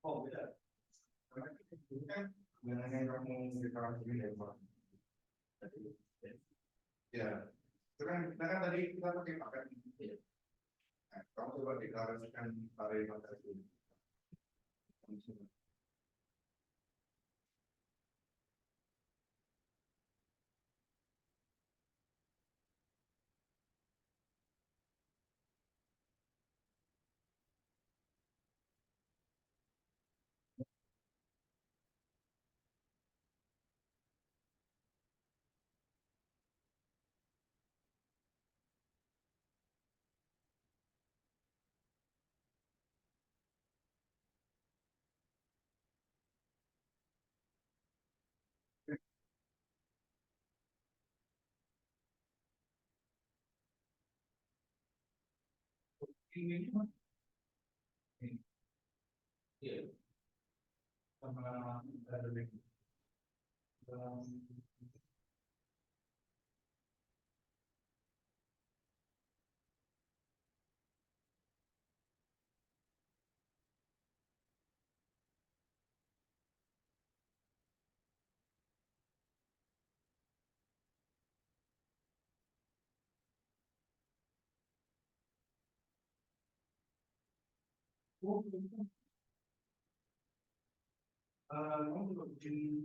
Oh beda. Karena itu kan dengan yang kamu sekarang ini ya Pak. Ya, itu kan kita kan tadi kita pakai paket. Nah, kamu coba deklarasikan pada materi ini. Ini iya, sama ada lagi. Kamu juga bikin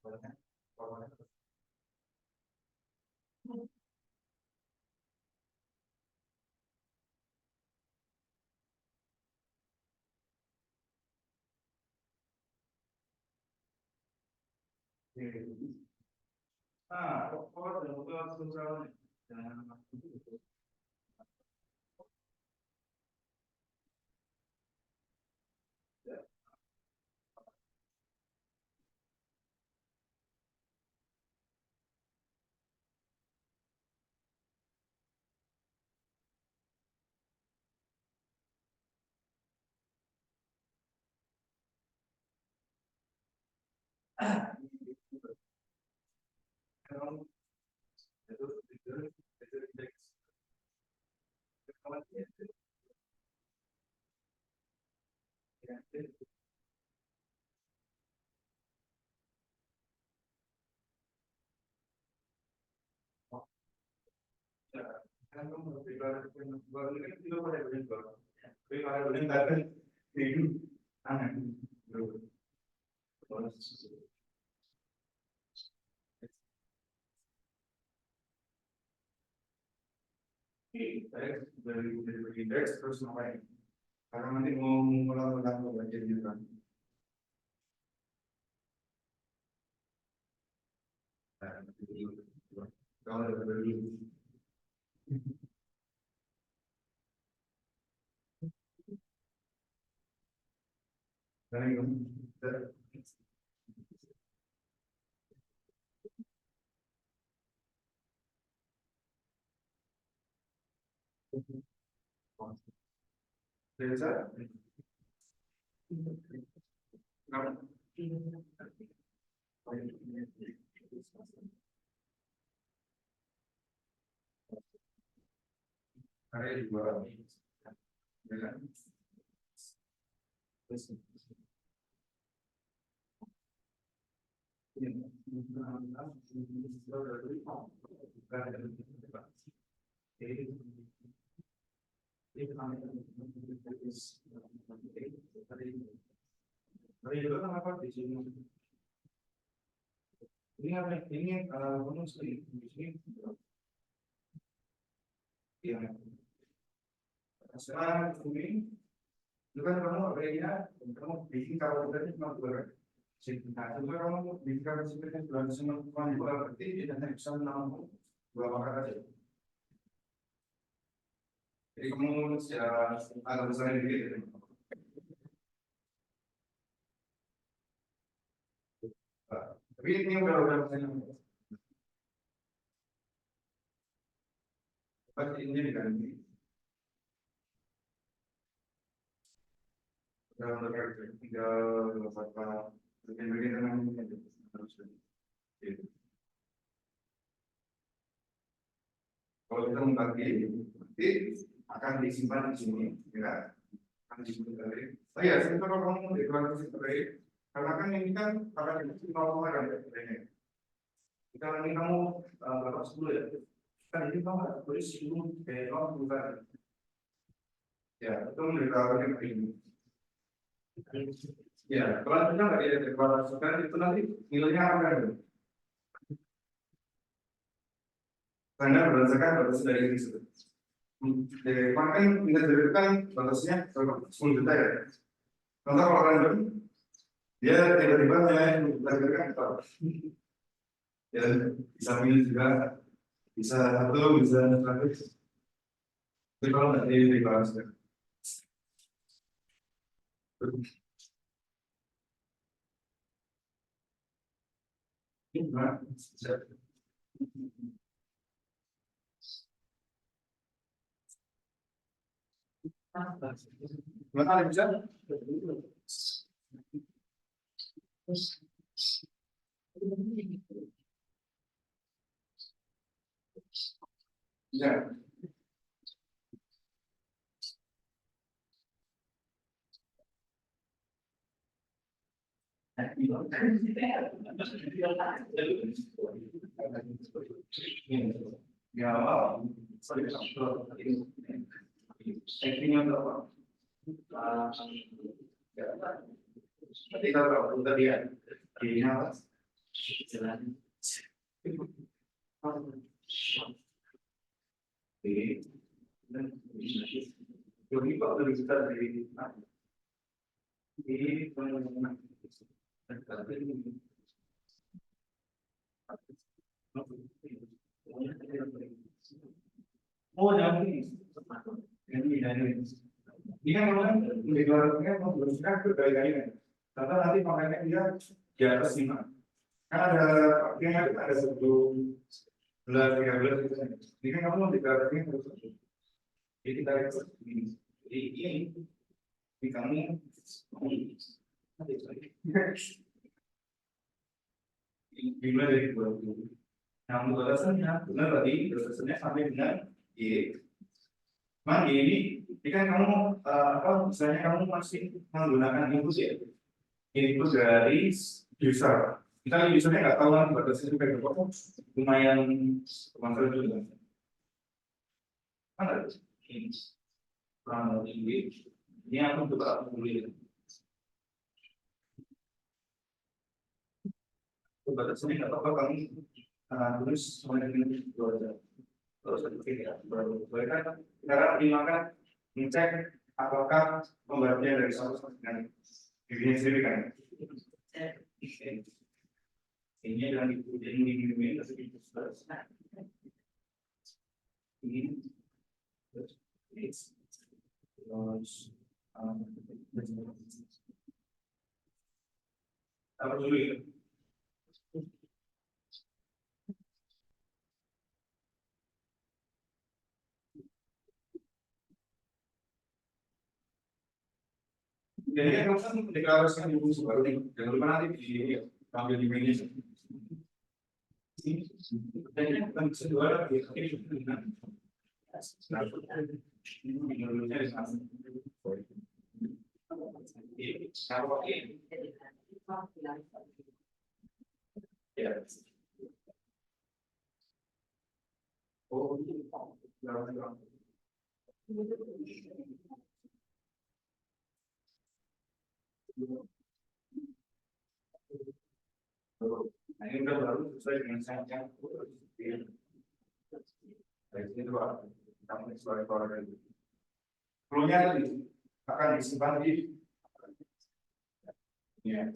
pokoknya dalam sosial dan kan kamu baru ini kan juga pada berubah. Tapi pada berubah kan hidup aneh. Dari indeks terus ngapain? Karena nanti mau mengulang-ulang bagian juga. Kalau dari desa, karya juga, Ini apa ini bonus di sini ya sekarang ini itu kan kamu kayaknya kamu bikin kalau tadi cuma dua nah coba kamu bikin kalau sebenarnya bulan semua dua berarti dia hanya bisa menambah dua makan aja jadi kamu secara agak besar dikit tapi ini udah pasti ini diganti tinggal beberapa bagian-bagian yang harus kalau kita membagi nanti akan disimpan di sini ya akan disimpan dari oh ya sebentar kalau kamu deklarasi seperti karena kan ini kan akan disimpan kan ya kita ini kamu berapa 10 ya kan ini kamu tulis 10 kayak kamu bukan ya itu mendeklarasikan ini ya kalau kita nggak deklarasikan itu nanti nilainya apa kan karena berdasarkan batas dari ini kemarin kita jadikan batasnya 10 juta ya contoh kalau random dia tiba-tiba belajarkan ya bisa milih juga bisa satu bisa satu tapi kalau nggak dibahaskan Gimana bisa? Ya. Ya, nanti kalau udah lihat ini apa? Jalan. Jadi Pak udah bisa dari ini oh jangan ini kan memang mendeklarasikan membersihkan berbagai karena nanti makanya dia di atas 5 kan ada yang ada 10 belas 13 gitu ini kan kamu mendeklarasikan terus jadi kita ini jadi ini kamu dimulai dari 20 yang batasannya benar tadi batasannya sampai dengan Y man ini kan kamu apa misalnya kamu masih menggunakan input ya input dari user kita usernya nggak tahu kan batasnya itu kayak berapa lumayan termasuk juga kan ada ini kurang lebih ini aku coba tulis batasnya nggak apa-apa kamu tulis semuanya ini dua aja terus seperti ya baru kan sekarang dimakan ngecek apakah pembagian dari satu dengan dirinya sendiri kan ini adalah ini terus apa dulu ya jadi kan kamu mendeklarasikan di buku baru nih jangan lupa nanti di ambil di media jadi bukan bisa dua lagi ini dengan Ya. Oh, nah, ini udah baru sesuai dengan yang dari sini dua kita mengeksplor itu. Clue-nya tadi akan disimpan di ya.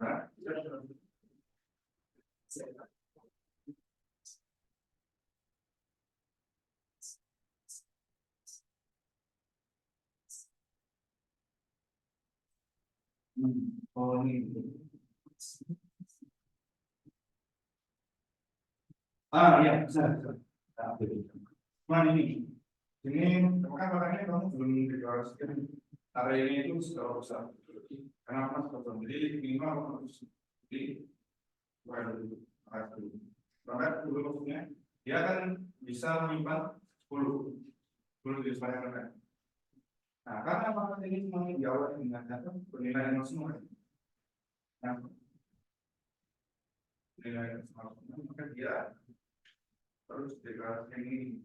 Nah, oh ini. Iya, bisa. Nah, ini kan makanya kamu belum deklarasikan area ini itu secara besar. Kenapa seperti itu? Jadi minimal harus di bahkan dulu maksudnya dia kan bisa menyimpan 10 di sepanjang. Nah, karena apakah ini semuanya diawali dengan data penilaian semua. Nah, penilaian semua, maka dia harus deklarasi ini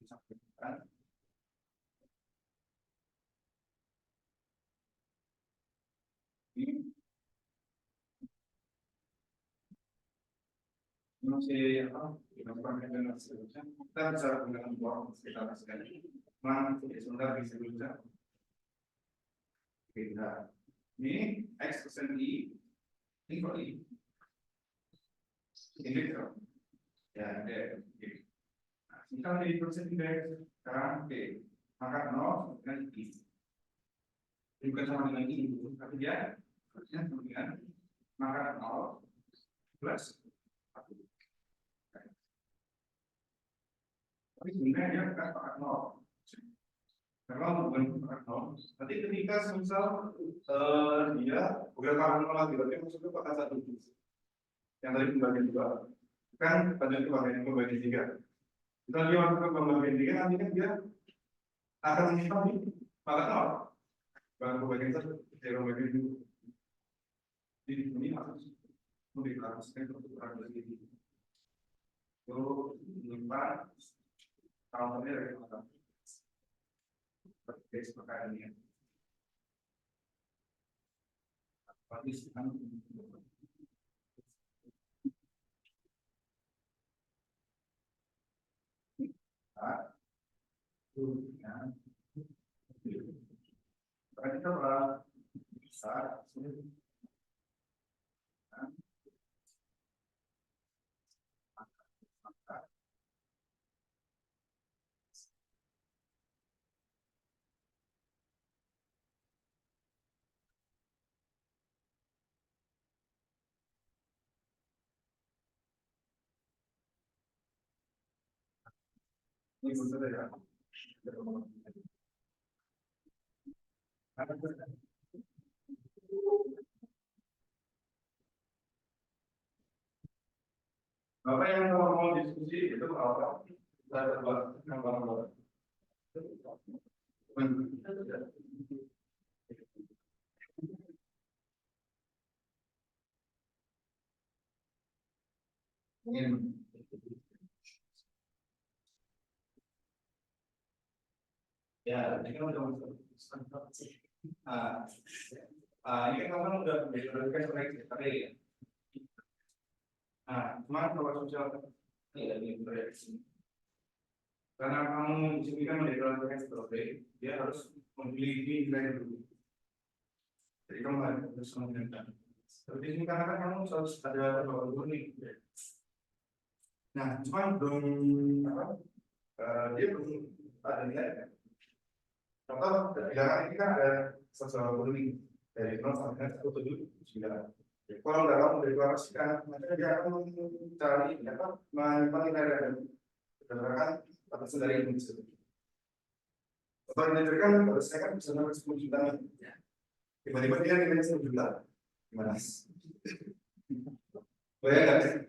disampaikan. Ini masih apa? Kita bisa menggunakan uang sekitar sekali. Mana sebentar bisa bisa. Kita ini X persen I ini kok I ini kan ya D. Nah, kita di persen D sekarang D maka 0 dengan I bukan sama dengan I tapi dia harusnya sama dengan maka 0 plus 1. Tapi sebenarnya dia bukan pakai 0 karena bukan pakai 0 nanti ketika misal dia bukan pakai 0 lagi berarti maksudnya pakai 1 yang tadi pembagian 2 kan pada pembagian 3 kita dia masuk ke pembagian 3 nanti kan dia akan menyimpan di pakai 0 baru pembagian 1 dari pembagian 2 di sini harus mendeklarasikan untuk berada di sini itu menyimpan counternya dari mana seperti seperti ini tapi sekarang kita bisa ini sudah ya. Bapak yang mau diskusi itu apa? Kita coba gambar-gambar. Ya, ini kan udah ini kan udah menjadi tadi ya. Nah, cuma kalau sosial ini proyeksi. Karena kamu di sini kan mendeklarasikan seperti dia harus memilih nilai dulu. Jadi kamu harus menentukan. Seperti ini karena kan kamu harus ada dulu nih. Nah, cuma belum apa? Dia belum ada nilai. Contoh, bilangan ini kan ada 120 nih dari 0 sampai 179. Kalau nggak kamu deklarasikan, maka dia akan mencari apa menyimpan nilai berdasarkan batasan dari ini. Kalau diberikan, saya kan bisa dapat 10 juta. Tiba-tiba dia nilainya 10 juta. Gimana? Boleh nggak?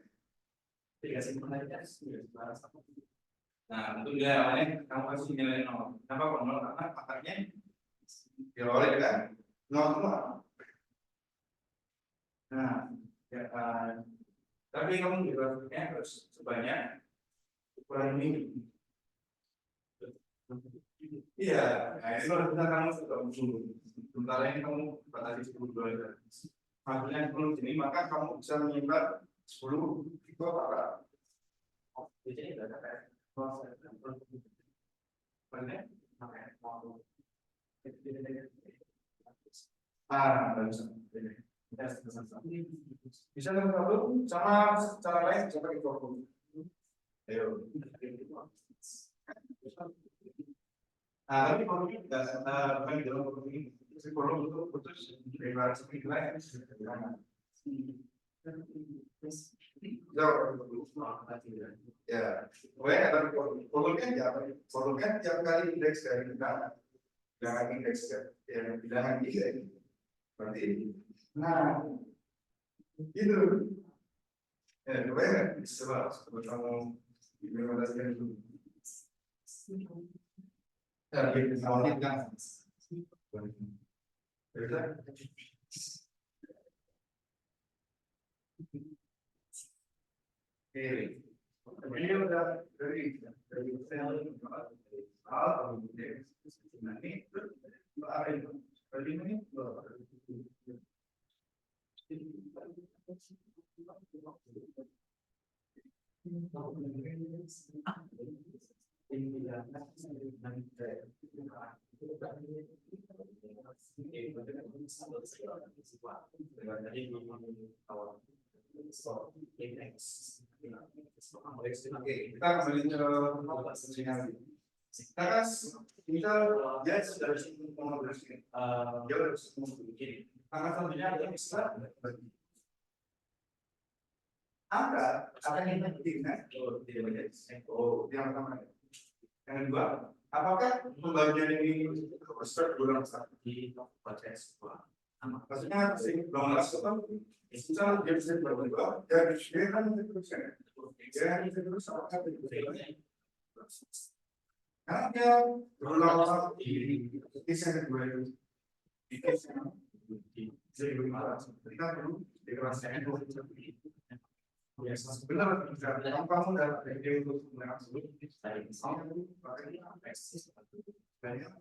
Dikasih pengajas. Nah, untuk dia awalnya kamu kasih nilai 0. Kenapa kok 0? Karena akarnya dia awalnya kan 0 semua. Nah, ya kan. Tapi kamu juga harus sebanyak ukuran ini. Iya, nah itu harus bisa kamu sudah muncul. Sementara ini kamu batasi 10 dolar. Hasilnya 10 sini, maka kamu bisa menyimpan 10 itu apa? Di sini sudah ada proses mana? Bisa nomor satu sama cara lain bisa pakai formula. Ayo. Tapi formula tidak bukan di dalam formula ini. Formula itu putus deklarasi nilai. Ya, pokoknya ada formulanya ya, formulanya tiap kali indeks dari bilangan indeks yang bilangan ini berarti nah gitu ya pokoknya bisa kamu implementasikan dulu ya gitu awalnya kan ini udah dari Oke, kita kembali ke pertanyaan. Kita kan misal dia sudah menguruskan, dia harus menguruskan. Karena tentunya dia bisa angka akan yang pentingkan. Oh, yang pertama. Yang kedua, apakah pembagian ini besar bulan satu di proses? Maksudnya sih belum masuk kan? Misal dia bisa berdua, dia kan teruskan. Dia terus apa karena dia berulang di kisah kedua itu di kisah kita perlu deklarasikan biasa sebenarnya kalau kamu dapat ide untuk mengatur kamu banyak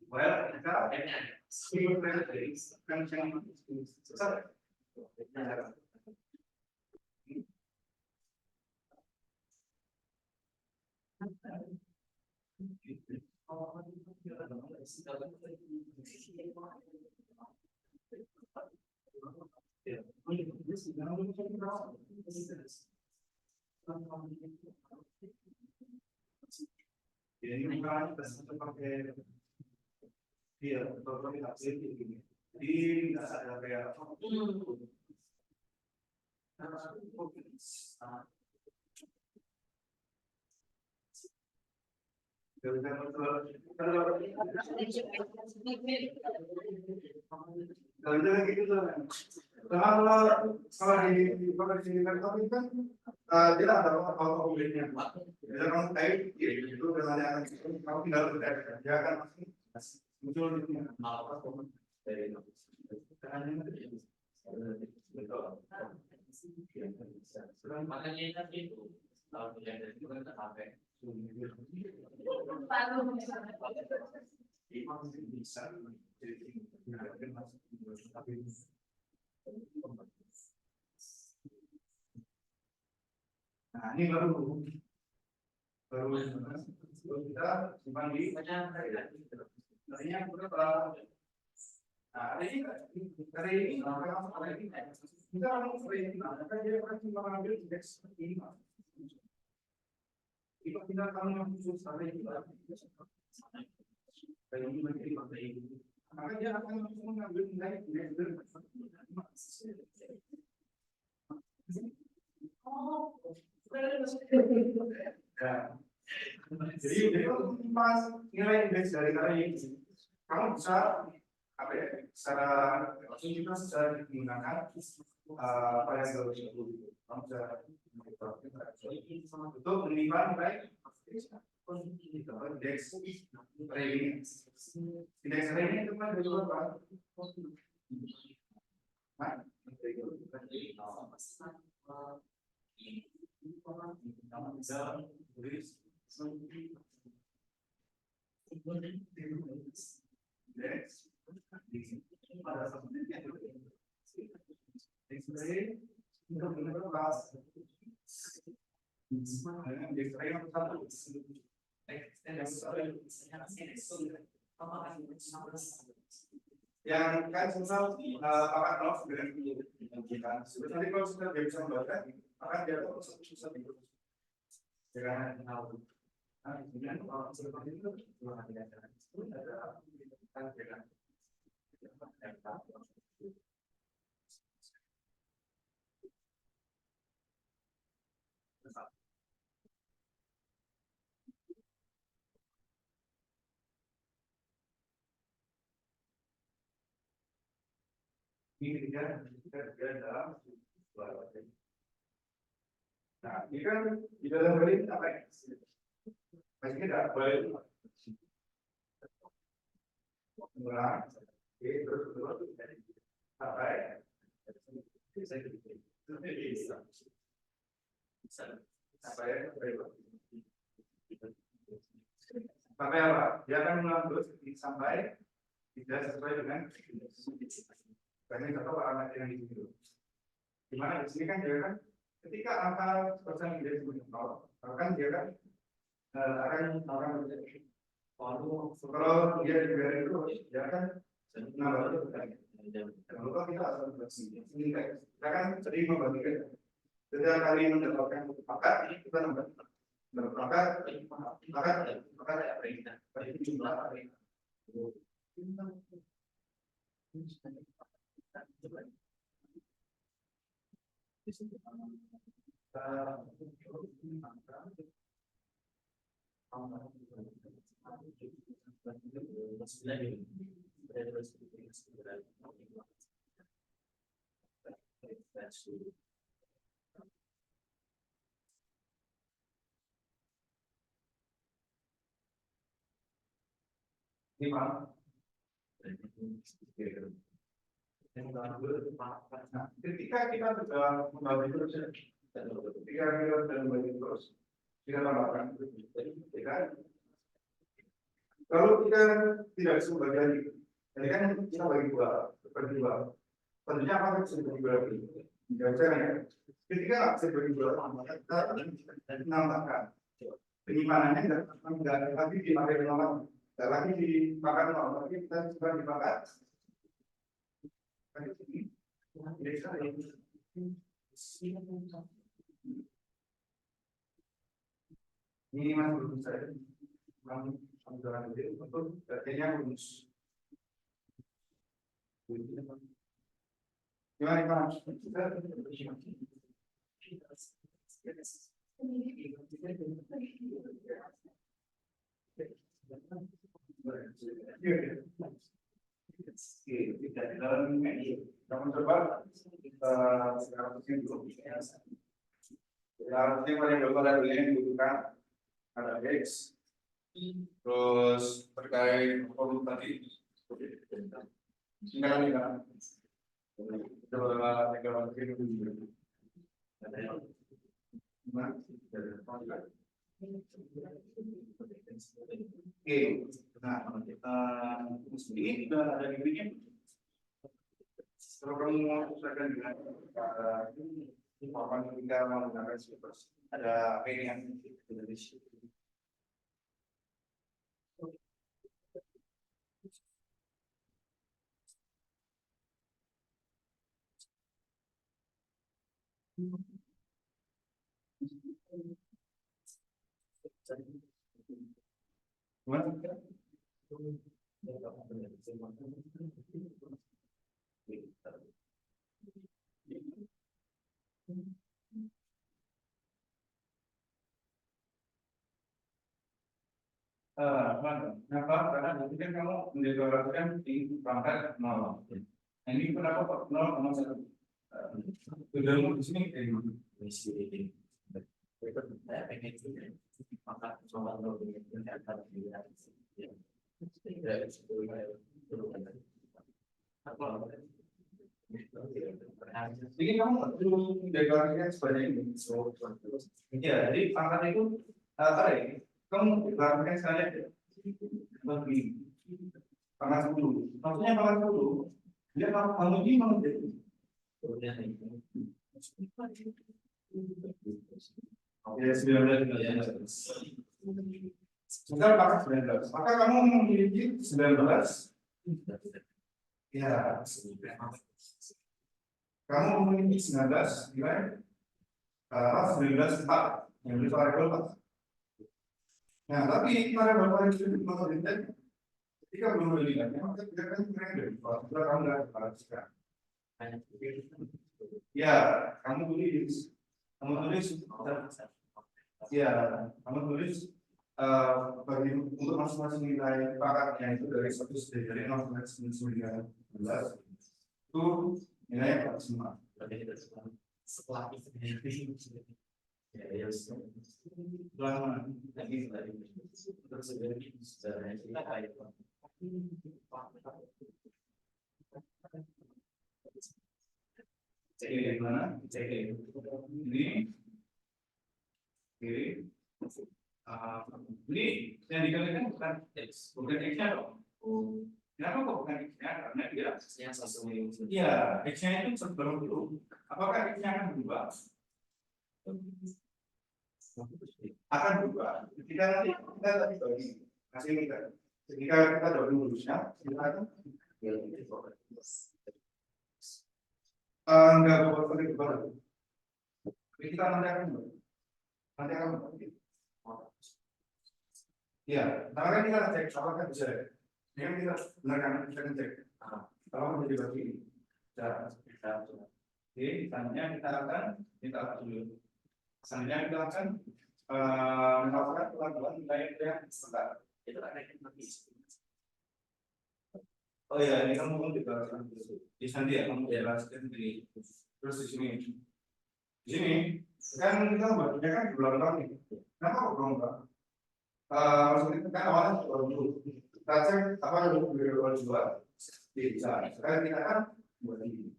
well kita kan yang susah ini bukan pakai dia di ada kayak kalau di laptop itu kan dia ada auto update-nya. Jadi kamu type itu dengan yang kamu tinggal dia akan muncul di sini. Makanya itu kalau yang dari itu kan HP. Nah ini baru kita simpan di tadinya berapa? Nah hari ini kita akan dia akan mengambil indeks ini. Jika tidak kamu yang khusus sampai di bawah, kalau ini menjadi materi, maka dia akan langsung mengambil nilai jadi pas nilai indeks dari kali ini, kamu bisa apa ya? Secara langsung kita secara menggunakan variabel tersebut, kamu bisa untuk menimbang nilai indeks rating. Indeks rating itu kan berubah. yang kan misal pakai notes dengan kita sebenarnya kalau sudah dia bisa membaca akan dia tuh susah gitu dengan tahu kemudian kalau seperti itu ada ini dia dalam nah ini kan di dalam balik apa ya masih tidak boleh mengulang terus sampai sampai apa dia akan mengulang terus sampai tidak sesuai dengan banyak atau alamat yang di sini. Dimana di sini kan dia kan ketika angka persen dia sebutkan nol, kan dia kan akan menjadi kalau dia dibiarin terus dia kan nambah terus kan. Lalu kita harus bersih. Kita kan sering membagikan. Setiap kali mendapatkan paket kita nambah paket jumlah lima. Ketika kita sudah membagi terus, ketika kita sudah membagi terus, kita tambahkan. Kalau kita tidak bisa membagi lagi, jadi kan kita bagi dua, tentunya apa bisa dibagi dua lagi? Caranya, ketika bisa dibagi dua, maka kita menambahkan penyimpanannya tidak lagi dipakai nomor, tidak lagi dipakai nomor, tapi kita juga dipakai. Ini mas belum saya anggaran itu untuk artinya rumus. Gimana Pak? Tidak dalam ini, kamu coba sekarang dulu. Harusnya paling ada yang dibutuhkan ada X, terus terkait volume tadi, singkatan kita, coba tinggal masukin dulu. Oke, nah ini sudah ada linknya. Kalau kamu mau usahakan dengan papan kita menggunakan slippers, ada apa ini yang Indonesia? Kenapa? Karena mungkin kamu mendeklarasikan di pangkat 0. Nah, ini kenapa kok 0,1? Sudah di sini Jadi kamu nggak perlu deklarasikan sebanyak ini. Ya, jadi pangkat itu apa ya? Kamu deklarasikan sekali lebih pangkat 10. Maksudnya pangkat 10, dia kamu ini menjadi. Oke, 19. Misal pangkat 19, maka kamu memiliki 19. Ya, kamu memiliki 19 nilai 19 4 yang itu variabel 4. Nah, tapi variabel itu ketika belum berikannya, maka tidak akan berada kalau sudah kamu nggak deklarasikan. Ya, kamu tulis, ya, kamu tulis bagi untuk masing-masing nilai pakatnya itu dari 1 dari 0 sampai 19 itu nilai maksimal. Setelah itu ya Lama lagi terus sudah kita kayak cek di mana? Cek ini kiri. Ini yang dikalikan bukan X-nya dong. Kenapa kok bukan X-nya? Karena dia yang sesuai. iya, X-nya itu sebelum dulu. Apakah X-nya akan berubah? Akan berubah. Ketika nanti kita tadi bagi hasil kita. Ketika kita bagi rumusnya, kita akan enggak berubah. Kita nanti akan ya, karena kita cek apakah bisa. Ini kita benar kita cek. Kalau menjadi bagi ini, oke, misalnya kita akan dulu. Selanjutnya kita akan melakukan pelan-pelan nilai sebentar. Itu akan nanti. Oh ya, ini kamu juga di sana ya, kamu jelaskan di terus di sini. Di sini kan kita buatnya kan belum tahu nih. Kenapa kok belum tahu? Maksudnya kan awalnya dulu. Kita cek apa yang dua bisa. Sekarang kita kan buat ini.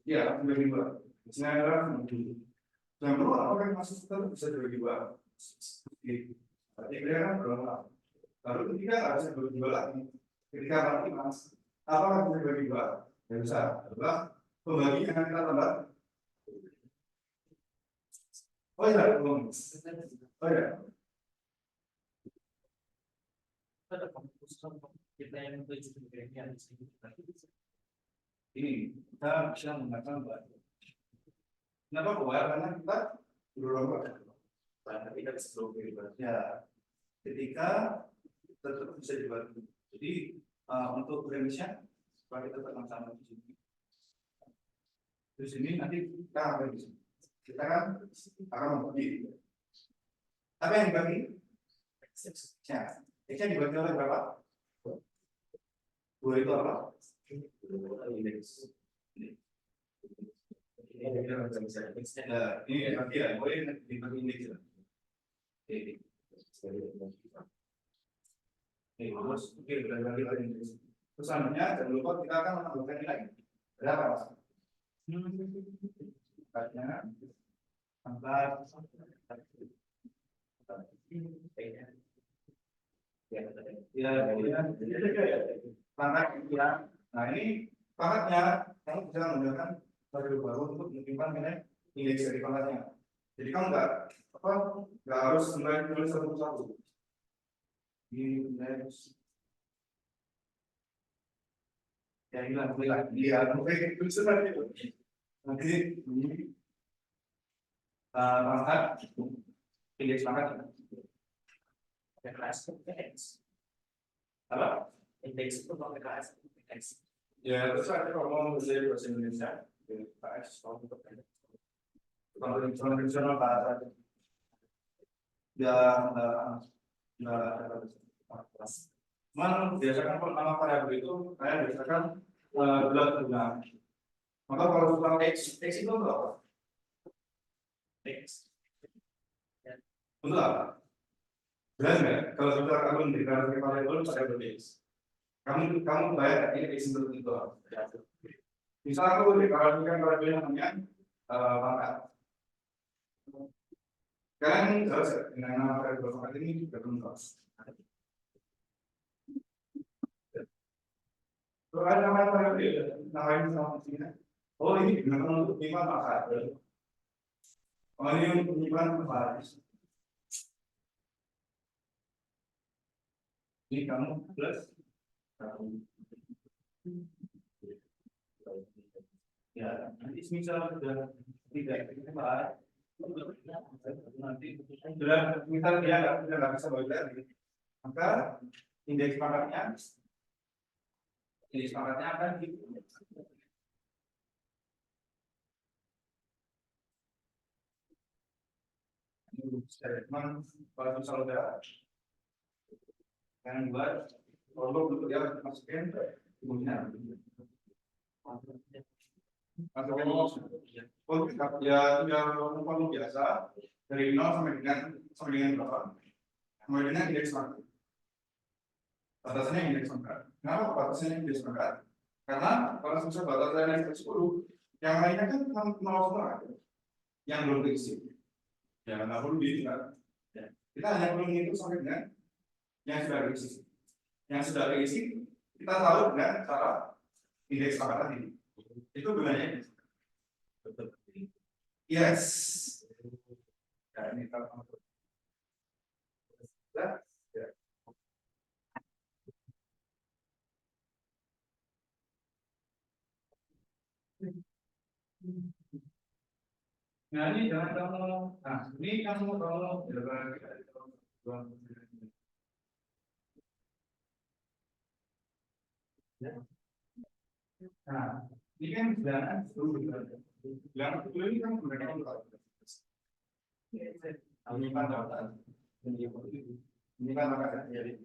Iya, bagi dua. Misalnya adalah dulu. Yang perlu apakah masuk tetap bisa dibagi dua? Berarti dia kan belum tahu. Lalu ketika nggak bisa dibagi dua lagi. Ketika nanti mas, apakah bisa dibagi dua? Ya bisa. Adalah pembagian yang kita tambah. Oh iya, belum. Oh iya. Kita yang menuju Ini kita bisa mengatakan bahwa kenapa bahwa karena kita belum karena kita bisa berubah. ya ketika tetap bisa dibantu. Jadi untuk premisnya kalau kita sama-sama di sini. Terus ini nanti kita akan di sini. Kita kan akan membagi. Apa yang dibagi? Ya, X-nya dibagi oleh berapa? 2 itu apa? Ini bagi ya, boleh dibagi indeks ya. Terus oke, bagi indeks. Terus selanjutnya jangan lupa kita akan menambahkan nilai. Berapa mas? Angkanya angka pangkat ya. Nah ini pangkatnya kamu bisa menggunakan variabel baru untuk menyimpan nilai indeks dari pangkatnya. Jadi kamu nggak harus tulis satu-satu. Indeks ya hilang dia mungkin tulis lagi nanti ini pangkat indeks pangkat kelas apa? indeks itu pakai kelas. Ya, terus ada kalau mau belajar bahasa Indonesia, PKS kalau konvensional bahasa ya cuman biasakan kalau nama variabel itu saya biasakan gelar tunggal. Maka kalau sudah X itu untuk apa? X Untuk apa? Benar nggak? Kalau sudah kamu deklarasi variabel pada X, kamu bayar ini X untuk itu apa? Bisa aku deklarasikan pada namanya pangkat. Kalian jelas ya dengan nama variabel pangkat ini juga belum jelas. Kalau ada nama variabel, namanya sama fungsinya. Oh ini digunakan untuk menyimpan pangkat. Oh ini untuk menyimpan pangkat. Ini kamu plus satu. Ya, nanti misal sudah tidak efektif, nanti sudah misal dia nggak bisa belajar, maka indeks pangkatnya akan di teman kalau misal udah yang buat kalau untuk dia masukin ibunya. Oh, ya yang biasa dari 0 sampai dengan berapa? Sampai dengan indeks pangkat. Batasannya indeks pangkat. Kenapa batasannya indeks pangkat? Karena kalau misal batasannya indeks 10, yang lainnya kan 0 semua. Yang belum terisi. Ya, nggak perlu dihitung. Kita hanya perlu menghitung sampai dengan yang sudah terisi. Yang sudah terisi, kita tahu dengan cara indeks pangkat tadi. Itu gunanya. Yes. Ya, ini kalau ya. Nah, ini jangan kamu. Nah, ini kamu kalau nah, ini kan jangan yang kedua ini kan mereka menyimpan data. Ini kan maka jadi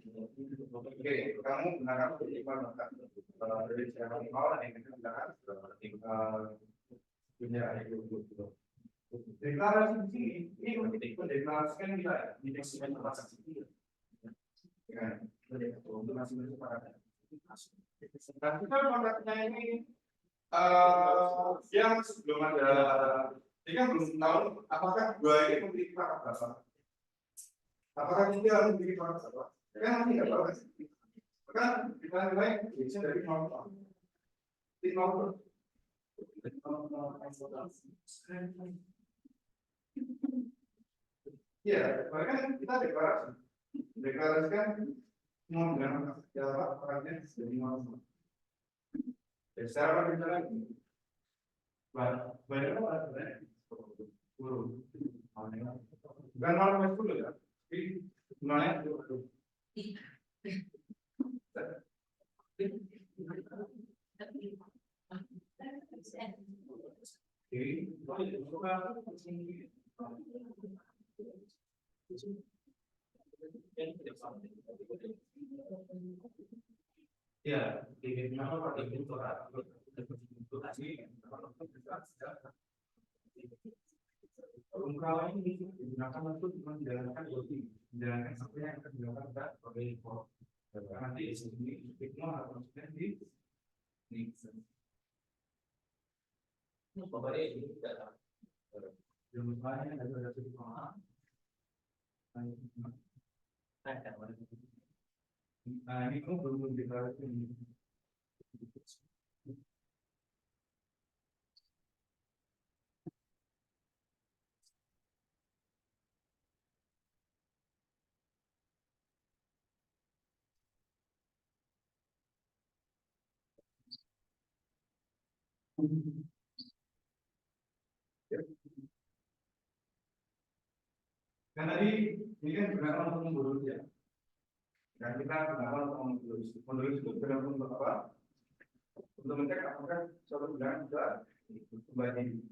oke, kamu gunakan menyimpan data dari siapa mau yang kita gunakan punya itu. Deklarasi di sini ini untuk mendeklarasikan kita di dokumen transaksi. Ya, untuk masing-masing paragraf. Nah, kita pangkatnya ini yang sebelum ada ini kan belum tahu apakah dua ini memiliki pangkat berapa. Apakah tiga memiliki pangkat berapa? Kan nanti nggak tahu kan. Maka kita nilai bisa dari 0. Iya, bahkan kita deklarasikan mau dengan siapa orangnya dari 0. Secara bicara banyak apa sebenarnya guru bukan malam itu ya tapi sebenarnya ya ini kenapa pakai itu kalau ini digunakan untuk menjalankan voting, menjalankan sampai yang akan dilakukan sebagai info. Nanti di sini itu harus di nah ini kan belum dikasih. Dan tadi ini kan digunakan untuk memburu ya. Dan kita gunakan untuk memburu. Memburu itu benar-benar untuk apa? Untuk mencek apakah suatu bidang sudah kembali.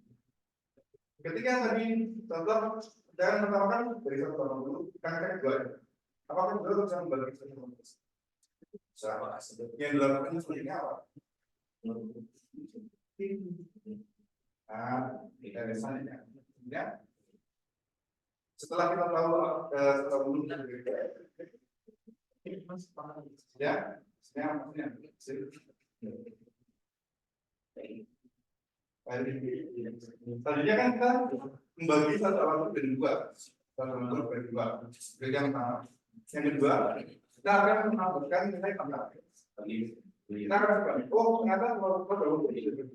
Ketika tadi contoh jangan menambahkan dari 180 kita cek 2. Apakah beliau bisa membagi 180? Sama. Yang dilakukan seperti apa? Nah, kita misalnya ya. Setelah kita tahu setelah belum ya, maksudnya Selanjutnya kan kita membagi satu alat menjadi dua. Satu alat menjadi dua. Jadi yang pertama. Yang kedua, kita akan menambahkan nilai tambah. Kita akan sekali. Oh, ternyata kalau baru ini sudah.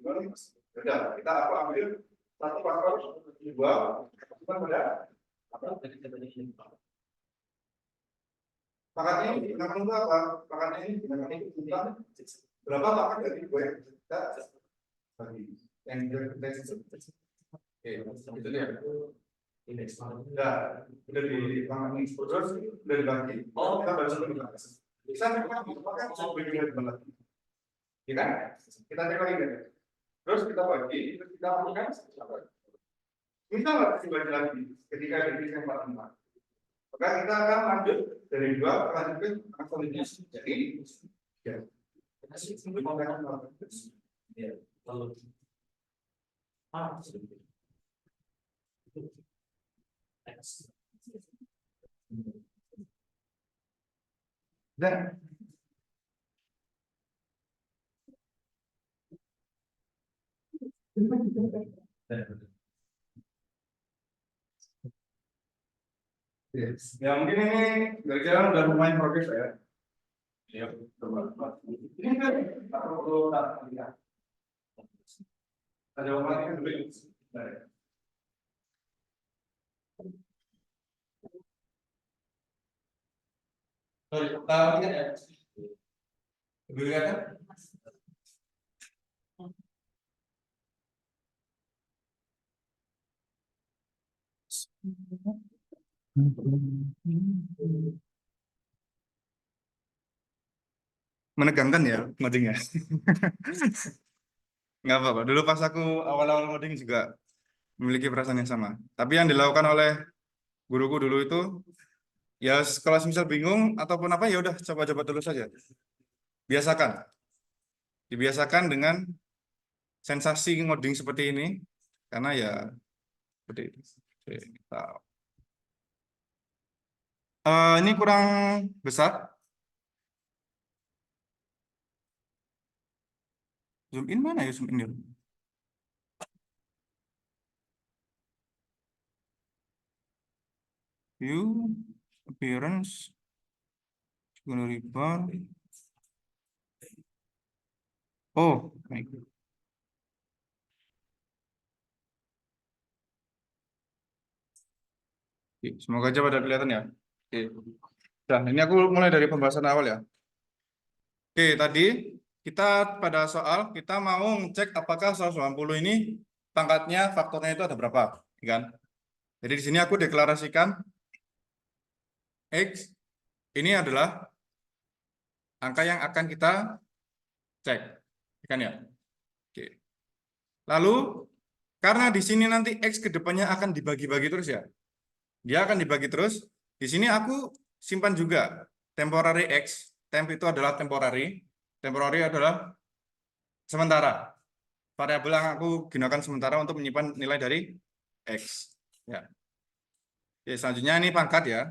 Sudah, kita ambil satu faktor dua, kita pada pangkat ini digunakan untuk apa? Pangkat ini digunakan untuk tentang berapa pangkat dari dua yang kita bagi. Yang kita oke, itu dia. Sudah di pangkat ini terus sudah dibagi. Oh, kita baru dibagi. Bisa memang sebelumnya dibagi. Ya kan? Kita cek lagi kan? Terus kita bagi, terus kita lakukan misal dibagi lagi ketika divisi yang 44. Maka kita akan lanjut dari 2 lanjutkan selanjutnya. Jadi ya. Dan ya mungkin ini kira-kira udah lumayan progres ya. Ya, coba. Ini kan perlu lihat. Ada orang yang dulu. Sorry, tahu kan ya? Dulu kan? Menegangkan ya ngodingnya. Nggak apa-apa. Dulu pas aku awal-awal ngoding juga memiliki perasaan yang sama. Tapi yang dilakukan oleh guruku dulu itu ya kalau misal bingung ataupun apa ya udah coba-coba dulu saja. Biasakan. Dibiasakan dengan sensasi ngoding seperti ini karena ya seperti itu. Ini kurang besar. Zoom in mana ya zoom in ya? View, appearance, secondary bar. Oh, baik. Oke, semoga aja pada kelihatan ya. Oke. Nah, ini aku mulai dari pembahasan awal ya. Oke, tadi kita pada soal kita mau ngecek apakah 180 ini pangkatnya faktornya itu ada berapa, kan? Jadi di sini aku deklarasikan X ini adalah angka yang akan kita cek, kan ya? Oke. Lalu karena di sini nanti X ke depannya akan dibagi-bagi terus ya. Dia akan dibagi terus. Di sini aku simpan juga temporary X. Temp itu adalah temporary. Temporary adalah sementara. Variabel yang aku gunakan sementara untuk menyimpan nilai dari X. Ya. Oke, selanjutnya ini pangkat ya.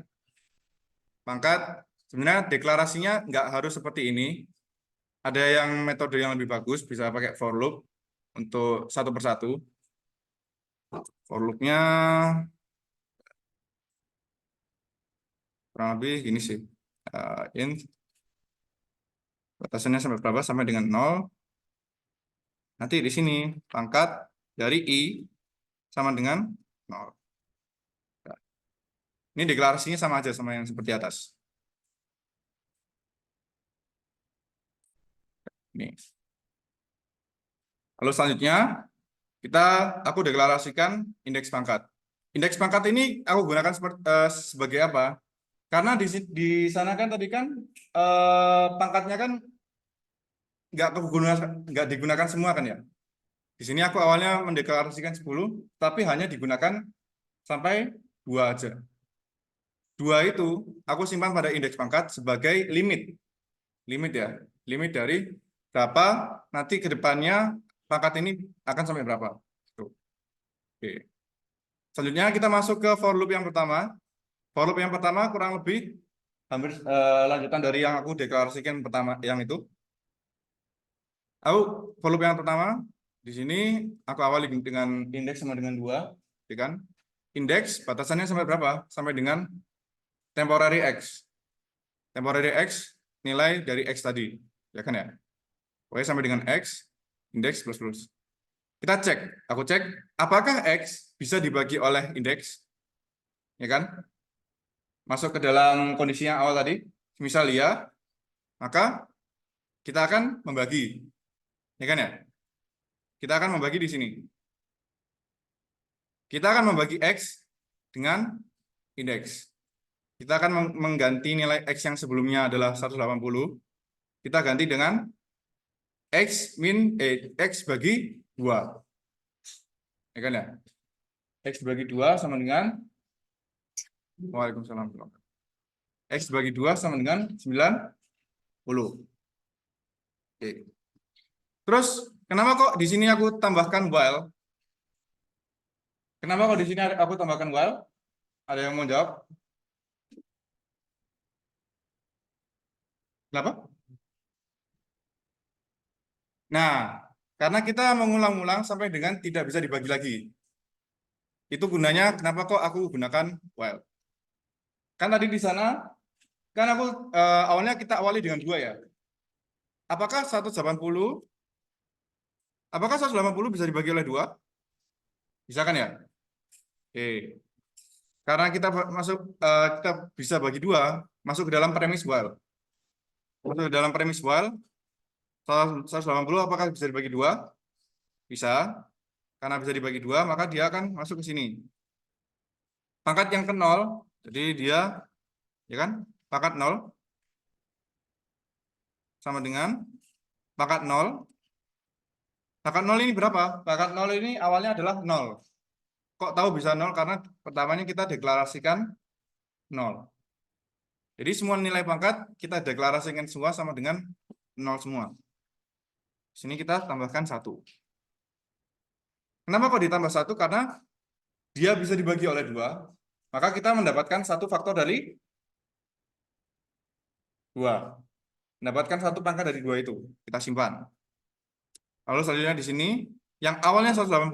Pangkat sebenarnya deklarasinya nggak harus seperti ini. Ada yang metode yang lebih bagus, bisa pakai for loop untuk satu persatu. For loop-nya kurang lebih gini sih. Int batasannya sampai berapa? Sampai dengan 0. Nanti di sini pangkat dari I sama dengan 0. Ini deklarasinya sama aja sama yang seperti atas. Ini. Lalu selanjutnya aku deklarasikan indeks pangkat. Indeks pangkat ini aku gunakan sebagai apa? Karena di sana kan tadi kan pangkatnya kan nggak digunakan semua kan ya. Di sini aku awalnya mendeklarasikan 10, tapi hanya digunakan sampai 2 aja. 2 itu aku simpan pada indeks pangkat sebagai limit. Limit ya. Limit dari berapa nanti ke depannya pangkat ini akan sampai berapa. Oke. Selanjutnya kita masuk ke for loop yang pertama. For loop yang pertama kurang lebih hampir lanjutan dari yang aku deklarasikan pertama yang itu. For loop yang pertama Di sini aku awali dengan indeks sama dengan 2, ya kan? Indeks batasannya sampai berapa? Sampai dengan temporary X. Temporary X nilai dari X tadi, ya kan ya? Oke, sampai dengan X, indeks plus. Kita cek, aku cek, apakah X bisa dibagi oleh indeks? Ya kan? Masuk ke dalam kondisi yang awal tadi, misal ya, maka kita akan membagi. Ya kan ya? Kita akan membagi di sini. Kita akan membagi X dengan indeks. Kita akan mengganti nilai X yang sebelumnya adalah 180. Kita ganti dengan X bagi 2. Ya kan ya? X bagi 2 sama dengan Waalaikumsalam. X bagi 2 sama dengan 90. Oke. Terus, kenapa kok di sini aku tambahkan while? Kenapa kok di sini aku tambahkan while? Ada yang mau jawab? Kenapa? Nah, karena kita mengulang-ulang sampai dengan tidak bisa dibagi lagi. Itu gunanya kenapa kok aku gunakan while. Kan tadi di sana, kan aku awalnya kita awali dengan 2 ya. Apakah 180 bisa dibagi oleh 2? Bisa kan ya? Oke. Karena kita bisa bagi 2, masuk ke dalam premis while. Masuk ke dalam premis while, 180 apakah bisa dibagi 2? Bisa. Karena bisa dibagi 2, maka dia akan masuk ke sini. Pangkat yang ke 0, jadi dia, ya kan, pangkat 0 sama dengan pangkat 0. Pangkat 0 ini berapa? Pangkat 0 ini awalnya adalah 0. Kok tahu bisa 0? Karena pertamanya kita deklarasikan 0. Jadi semua nilai pangkat kita deklarasikan semua sama dengan 0 semua. Sini kita tambahkan 1. Kenapa kok ditambah 1? Karena dia bisa dibagi oleh 2. Maka kita mendapatkan 1 faktor dari 2. Mendapatkan 1 pangkat dari 2 itu. Kita simpan. Lalu selanjutnya di sini, yang awalnya 180,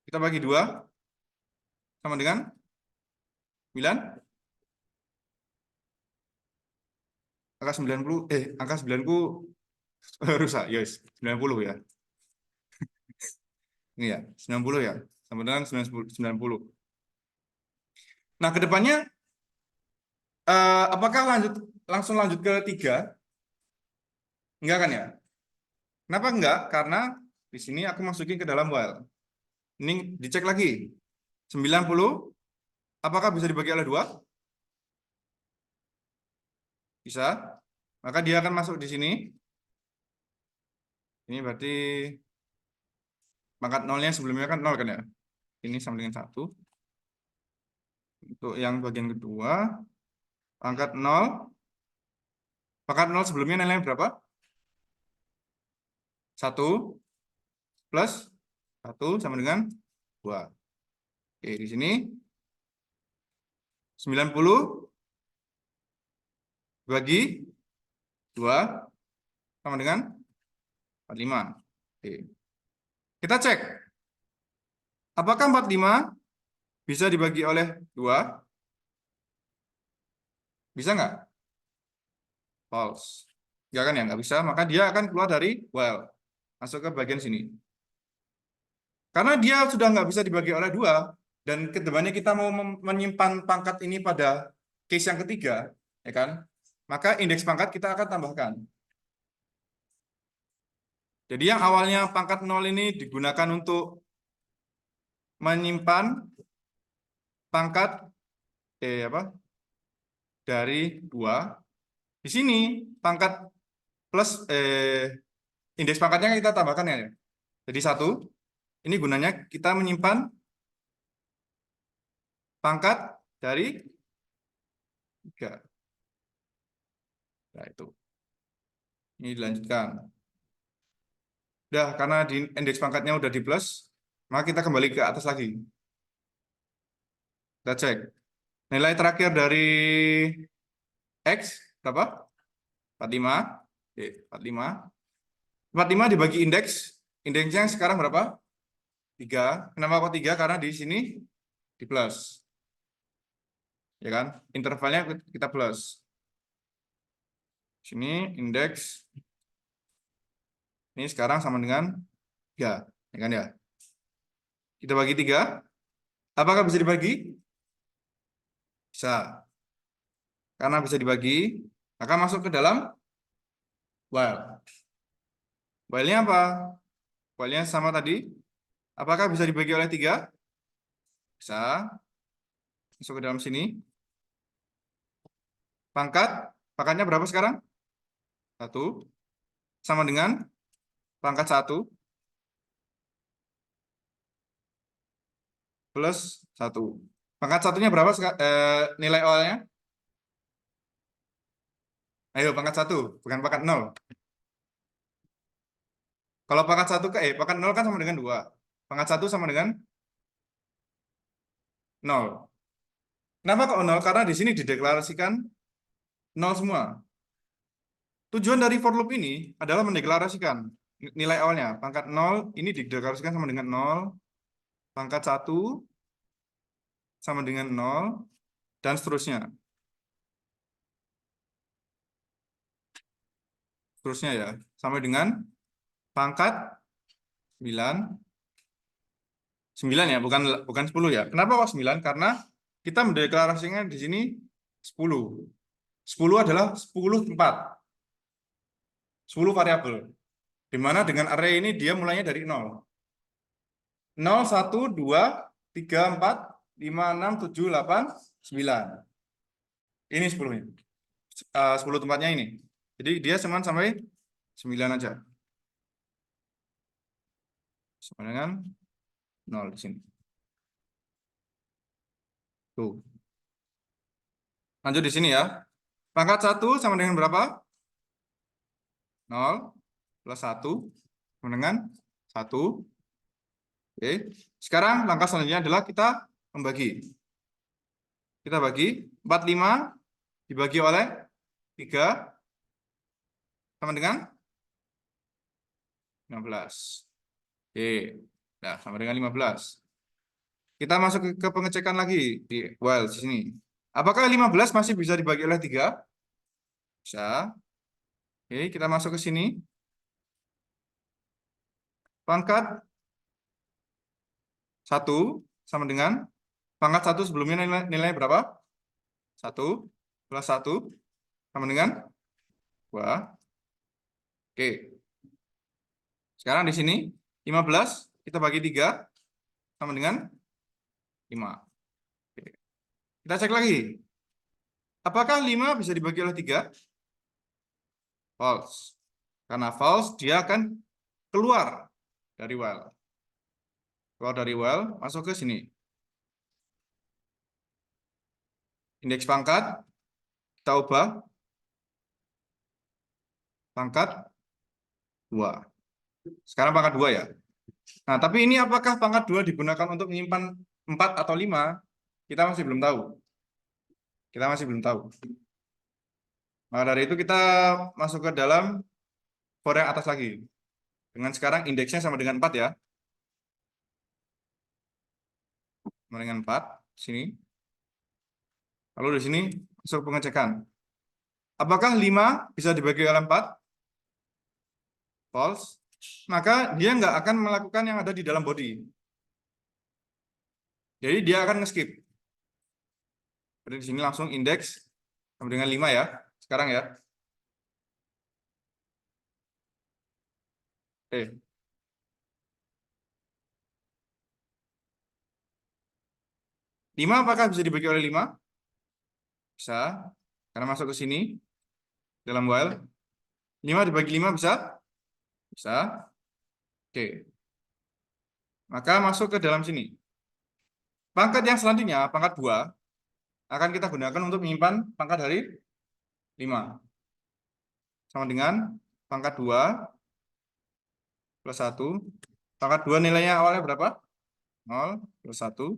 kita bagi 2, sama dengan 9. Angka 90, angka 9-ku rusak, yes, 90 ya. Ini ya, 90 ya, sama dengan 90. Nah, kedepannya, apakah langsung lanjut ke 3? Enggak kan ya? Kenapa enggak? Karena di sini aku masukin ke dalam while. Ini dicek lagi. 90, apakah bisa dibagi oleh 2? Bisa. Maka dia akan masuk di sini. Ini berarti pangkat 0-nya sebelumnya kan 0 kan ya? Ini sama dengan 1. Untuk yang bagian kedua, pangkat 0. Pangkat 0 sebelumnya nilainya berapa? 1 plus 1 sama dengan 2. Oke, di sini 90 bagi 2 sama dengan 45. Oke. Kita cek. Apakah 45 bisa dibagi oleh 2? Bisa nggak? False. Nggak kan ya? Nggak bisa. Maka dia akan keluar dari while. Masuk ke bagian sini. Karena dia sudah nggak bisa dibagi oleh 2, dan kedepannya kita mau menyimpan pangkat ini pada case yang ketiga, ya kan? Maka indeks pangkat kita akan tambahkan. Jadi yang awalnya pangkat 0 ini digunakan untuk menyimpan pangkat dari 2. Di sini pangkat plus indeks pangkatnya kita tambahkan ya. Jadi 1. Ini gunanya kita menyimpan pangkat dari 3. Nah, itu. Ini dilanjutkan. Udah, karena di indeks pangkatnya udah di plus, maka kita kembali ke atas lagi. Kita cek. Nilai terakhir dari X berapa? 45. Oke, 45. 45 dibagi indeks Indeksnya sekarang berapa? 3. Kenapa kok 3? Karena di sini di plus. Ya kan? Intervalnya kita plus. Sini indeks ini sekarang sama dengan 3, ya kan ya? Kita bagi 3. Apakah bisa dibagi? Bisa. Karena bisa dibagi, maka masuk ke dalam while. While-nya apa? While-nya sama tadi. Apakah bisa dibagi oleh 3? Bisa. Masuk ke dalam sini. Pangkatnya berapa sekarang? 1. Sama dengan pangkat 1 plus 1. Pangkat satunya berapa nilai awalnya? Ayo, pangkat 1, bukan pangkat 0. Kalau pangkat 1 pangkat 0 kan sama dengan 2. Pangkat 1 sama dengan 0. Kenapa kok 0? Karena di sini dideklarasikan 0 semua. Tujuan dari for loop ini adalah mendeklarasikan nilai awalnya. Pangkat 0 ini dideklarasikan sama dengan 0. Pangkat 1 sama dengan 0. Dan seterusnya. Seterusnya ya. Sampai dengan pangkat 9. 9 ya, bukan 10 ya. Kenapa kok 9? Karena kita mendeklarasikan di sini 10. 10 adalah 10 tempat. 10 variabel. Di mana dengan array ini dia mulainya dari 0. 0, 1, 2, 3, 4, 5, 6, 7, 8, 9. Ini 10-nya. 10 tempatnya ini. Jadi dia cuma sampai 9 aja. Sama dengan 0 di sini. Tuh. Lanjut di sini ya. Pangkat 1 sama dengan berapa? 0 plus 1 sama dengan 1. Oke. Sekarang langkah selanjutnya adalah kita membagi. Kita bagi 45 dibagi oleh 3 sama dengan 15. Oke. Nah, sama dengan 15. Kita masuk ke pengecekan lagi di while di sini. Apakah 15 masih bisa dibagi oleh 3? Bisa. Oke, kita masuk ke sini. Pangkat 1 sama dengan pangkat 1 sebelumnya nilai berapa? 1 plus 1 sama dengan 2. Oke. Sekarang di sini 15 kita bagi 3 sama dengan 5. Oke. Kita cek lagi. Apakah 5 bisa dibagi oleh 3? False. Karena false dia akan keluar dari while. Keluar dari while, masuk ke sini. Indeks pangkat kita ubah pangkat 2. Sekarang pangkat 2 ya. Nah, tapi ini apakah pangkat 2 digunakan untuk menyimpan 4 atau 5? Kita masih belum tahu. Kita masih belum tahu. Maka dari itu kita masuk ke dalam for yang atas lagi. Dengan sekarang indeksnya sama dengan 4 ya. Sama dengan 4. Sini. Lalu di sini masuk pengecekan. Apakah 5 bisa dibagi oleh 4? False. Maka dia nggak akan melakukan yang ada di dalam body. Jadi dia akan nge-skip. Jadi di sini langsung indeks sama dengan 5 ya. Sekarang ya. Oke. Lima apakah bisa dibagi oleh 5? Bisa. Karena masuk ke sini. Dalam while. 5 dibagi 5 bisa? Bisa. Oke. Maka masuk ke dalam sini. Pangkat yang selanjutnya, pangkat 2, akan kita gunakan untuk menyimpan pangkat dari 5. Sama dengan pangkat 2 plus 1. Pangkat 2 nilainya awalnya berapa? 0 plus 1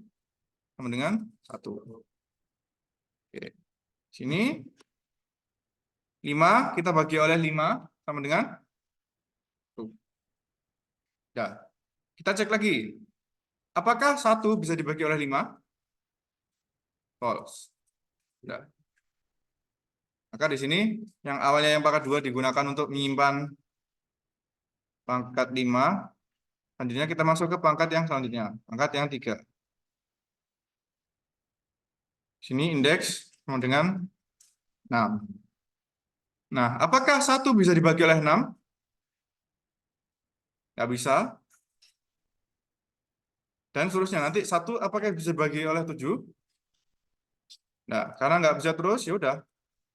sama dengan 1. Oke. Sini 5 kita bagi oleh 5 sama dengan 1. Ya, kita cek lagi. Apakah 1 bisa dibagi oleh 5? False. Ya. Maka di sini yang awalnya yang pangkat 2 digunakan untuk menyimpan pangkat 5. Selanjutnya kita masuk ke pangkat yang selanjutnya, pangkat yang 3. Sini indeks sama dengan 6. Nah, apakah 1 bisa dibagi oleh 6? Nggak bisa. Dan seterusnya, nanti 1 apakah bisa dibagi oleh 7? Nah, karena nggak bisa terus, ya udah,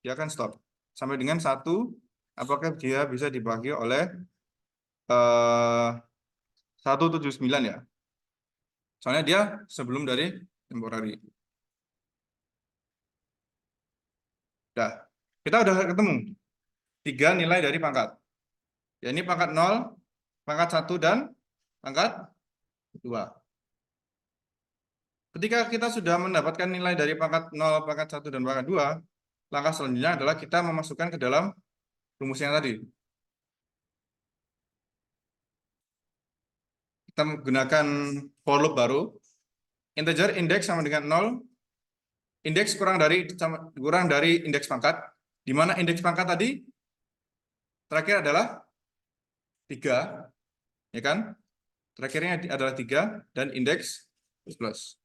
dia akan stop. Sampai dengan 1, apakah dia bisa dibagi oleh 179 ya? Soalnya dia sebelum dari temporary. Nah, kita udah ketemu 3 nilai dari pangkat. Ya, ini pangkat 0, pangkat 1, dan pangkat 2. Ketika kita sudah mendapatkan nilai dari pangkat 0, pangkat 1, dan pangkat 2, langkah selanjutnya adalah kita memasukkan ke dalam rumusnya tadi. Kita menggunakan for loop baru. Integer indeks sama dengan 0. Indeks kurang dari indeks pangkat. Di mana indeks pangkat tadi terakhir adalah 3. Ya kan? Terakhirnya adalah 3 dan indeks plus.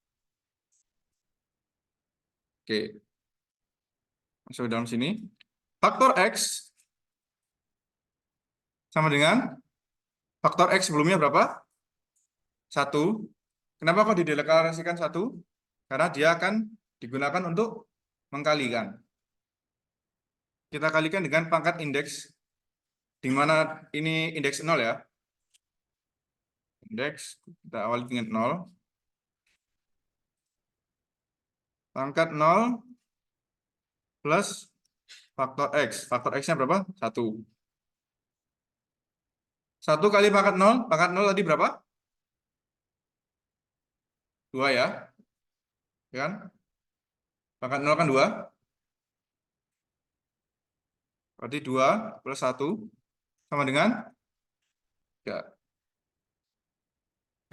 Oke. Masuk dalam sini. Faktor X sama dengan faktor X sebelumnya berapa? 1. Kenapa kok dideklarasikan 1? Karena dia akan digunakan untuk mengkalikan. Kita kalikan dengan pangkat indeks, di mana ini indeks 0 ya. Indeks, kita awali dengan 0. Pangkat 0 plus faktor X. Faktor X-nya berapa? 1. 1 kali pangkat 0. Pangkat 0 tadi berapa? 2 ya. Ya kan? Pangkat 0 kan 2. Berarti 2 plus 1 sama dengan 3.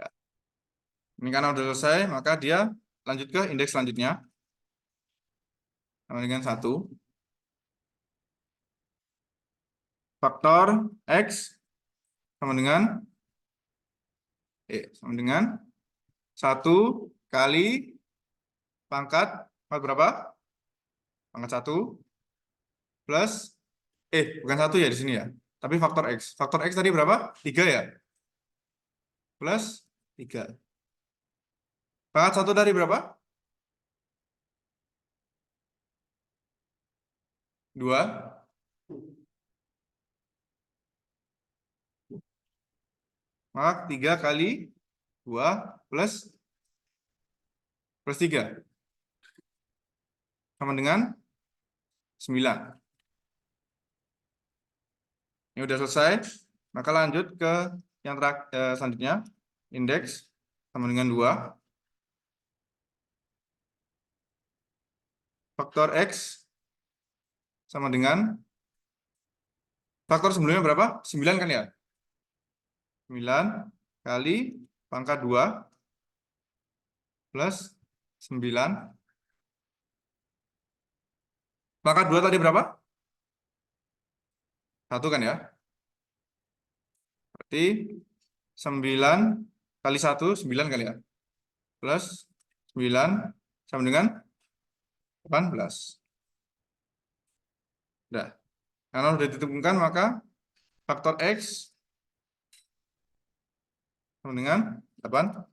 Ya. Ini karena udah selesai, maka dia lanjut ke indeks selanjutnya. Sama dengan 1. Faktor X sama dengan 1 kali pangkat berapa? Pangkat 1 plus bukan 1 ya di sini ya. Tapi faktor X. Faktor X tadi berapa? 3 ya. Plus 3. Pangkat 1 dari berapa? 2. Maka 3 kali 2 plus 3. Sama dengan 9. Ini udah selesai. Maka lanjut ke yang selanjutnya. Indeks sama dengan 2. Faktor X sama dengan faktor sebelumnya berapa? 9 kan ya? 9 kali pangkat 2 plus 9. Pangkat 2 tadi berapa? 1 kan ya? Berarti 9 kali 1, 9 kali ya? Plus 9 sama dengan 18. Nah, karena sudah ditemukan maka faktor X sama dengan 18.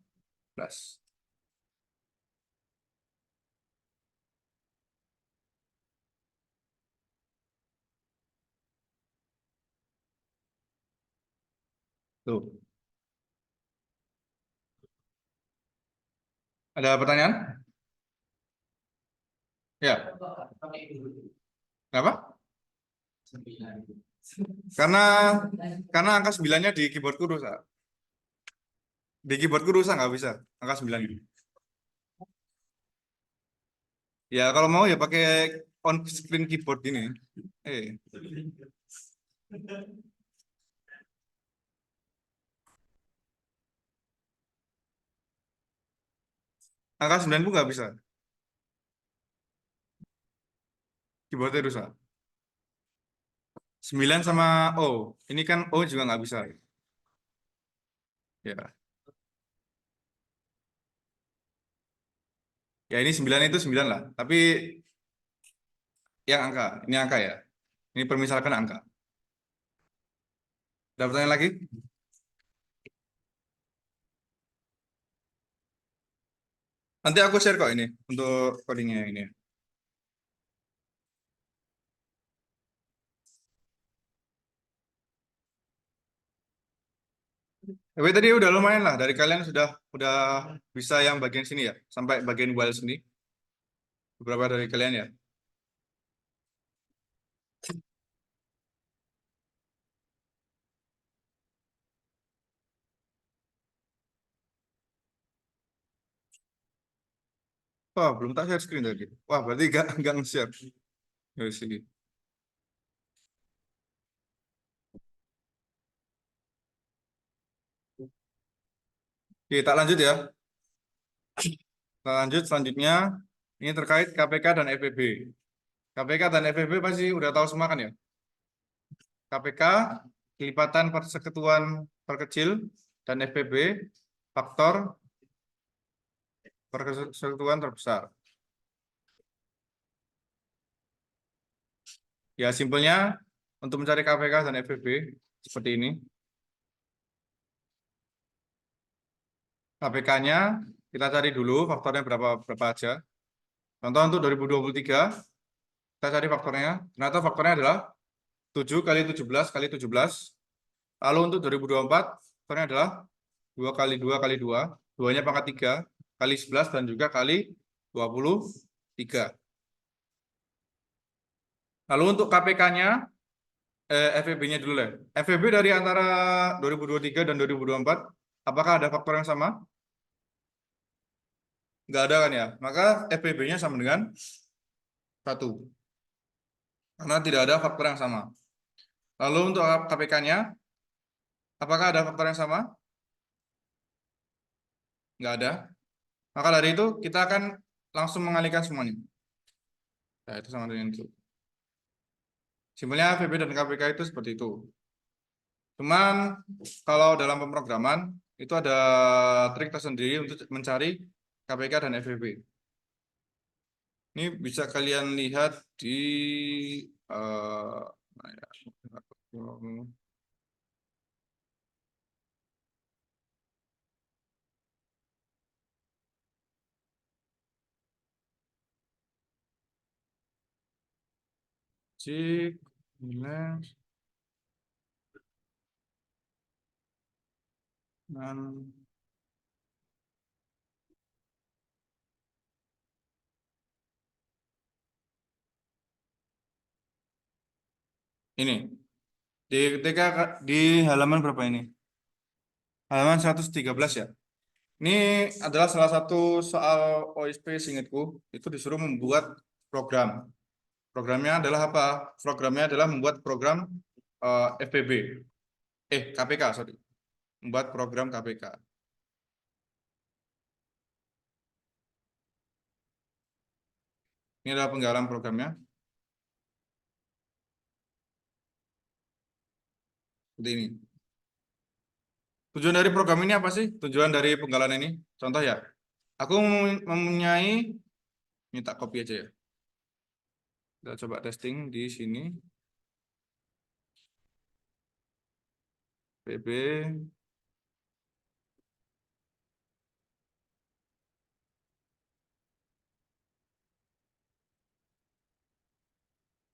Tuh. Ada pertanyaan? Ya. Kenapa? Karena angka 9-nya di keyboardku rusak. Di keyboardku rusak nggak bisa angka 9 ini. Ya kalau mau ya pakai on screen keyboard gini. Angka 9 pun nggak bisa. Keyboardnya rusak. 9 sama O. Ini kan O juga nggak bisa. Ya. Ya ini 9 itu 9 lah. Tapi yang angka. Ini angka ya. Ini permisalkan angka. Ada pertanyaan lagi? Nanti aku share kok ini untuk codingnya ini. Tapi tadi udah lumayan lah. Dari kalian udah bisa yang bagian sini ya. Sampai bagian while sini. Beberapa dari kalian ya. Wah, belum tak share screen tadi. Wah, berarti nggak nge-share. Ya, sih. Oke, tak lanjut ya. Kita lanjut selanjutnya. Ini terkait KPK dan FPB. KPK dan FPB pasti udah tahu semua kan ya? KPK, kelipatan persekutuan terkecil, dan FPB, faktor persekutuan terbesar. Ya, simpelnya untuk mencari KPK dan FPB seperti ini. KPK-nya kita cari dulu faktornya berapa aja. Contoh untuk 2023, kita cari faktornya. Ternyata faktornya adalah 7 kali 17 kali 17. Lalu untuk 2024, faktornya adalah 2 kali 2 kali 2. 2-nya pangkat 3 kali 11 dan juga kali 23. Lalu untuk KPK-nya, FEB-nya dulu lah. FEB dari antara 2023 dan 2024, apakah ada faktor yang sama? Nggak ada kan ya? Maka FEB-nya sama dengan 1. Karena tidak ada faktor yang sama. Lalu untuk KPK-nya, apakah ada faktor yang sama? Nggak ada. Maka dari itu, kita akan langsung mengalihkan semuanya. Nah, itu sama dengan itu. Simpelnya FEB dan KPK itu seperti itu. Cuman kalau dalam pemrograman itu ada trik tersendiri untuk mencari KPK dan FEB. Ini bisa kalian lihat di mana ya? Cik, dan ini di halaman berapa ini? Halaman 113 ya. Ini adalah salah satu soal OSP seingatku, itu disuruh membuat program. Programnya adalah apa? Programnya adalah membuat program FPB. KPK, sorry. Membuat program KPK. Ini adalah penggalan programnya. Seperti ini. Tujuan dari program ini apa sih? Tujuan dari penggalan ini? Contoh ya. Aku mempunyai, ini tak copy aja ya. Kita coba testing di sini. PB.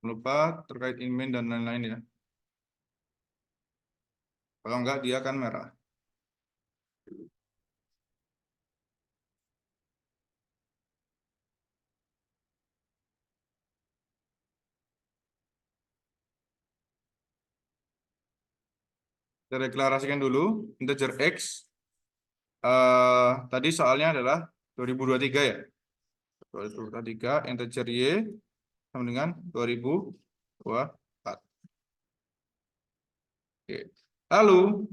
Lupa terkait inmain dan lain-lain ya. Kalau enggak dia akan merah. Kita deklarasikan dulu integer x. Tadi soalnya adalah 2023 ya. 2023 integer y sama dengan 2024. Oke. Lalu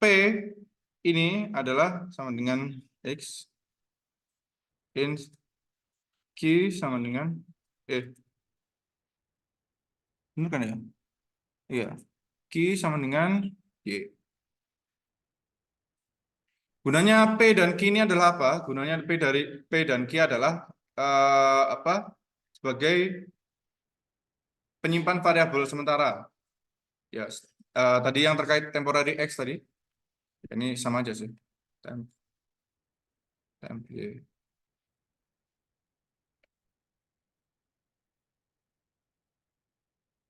P ini adalah sama dengan X int Q sama dengan benar kan ya? Iya. Q sama dengan Y. Gunanya P dan Q ini adalah apa? Gunanya P dan Q adalah apa? Sebagai penyimpan variabel sementara. Ya, tadi yang terkait temporary X tadi. Ini sama aja sih. Temp Y.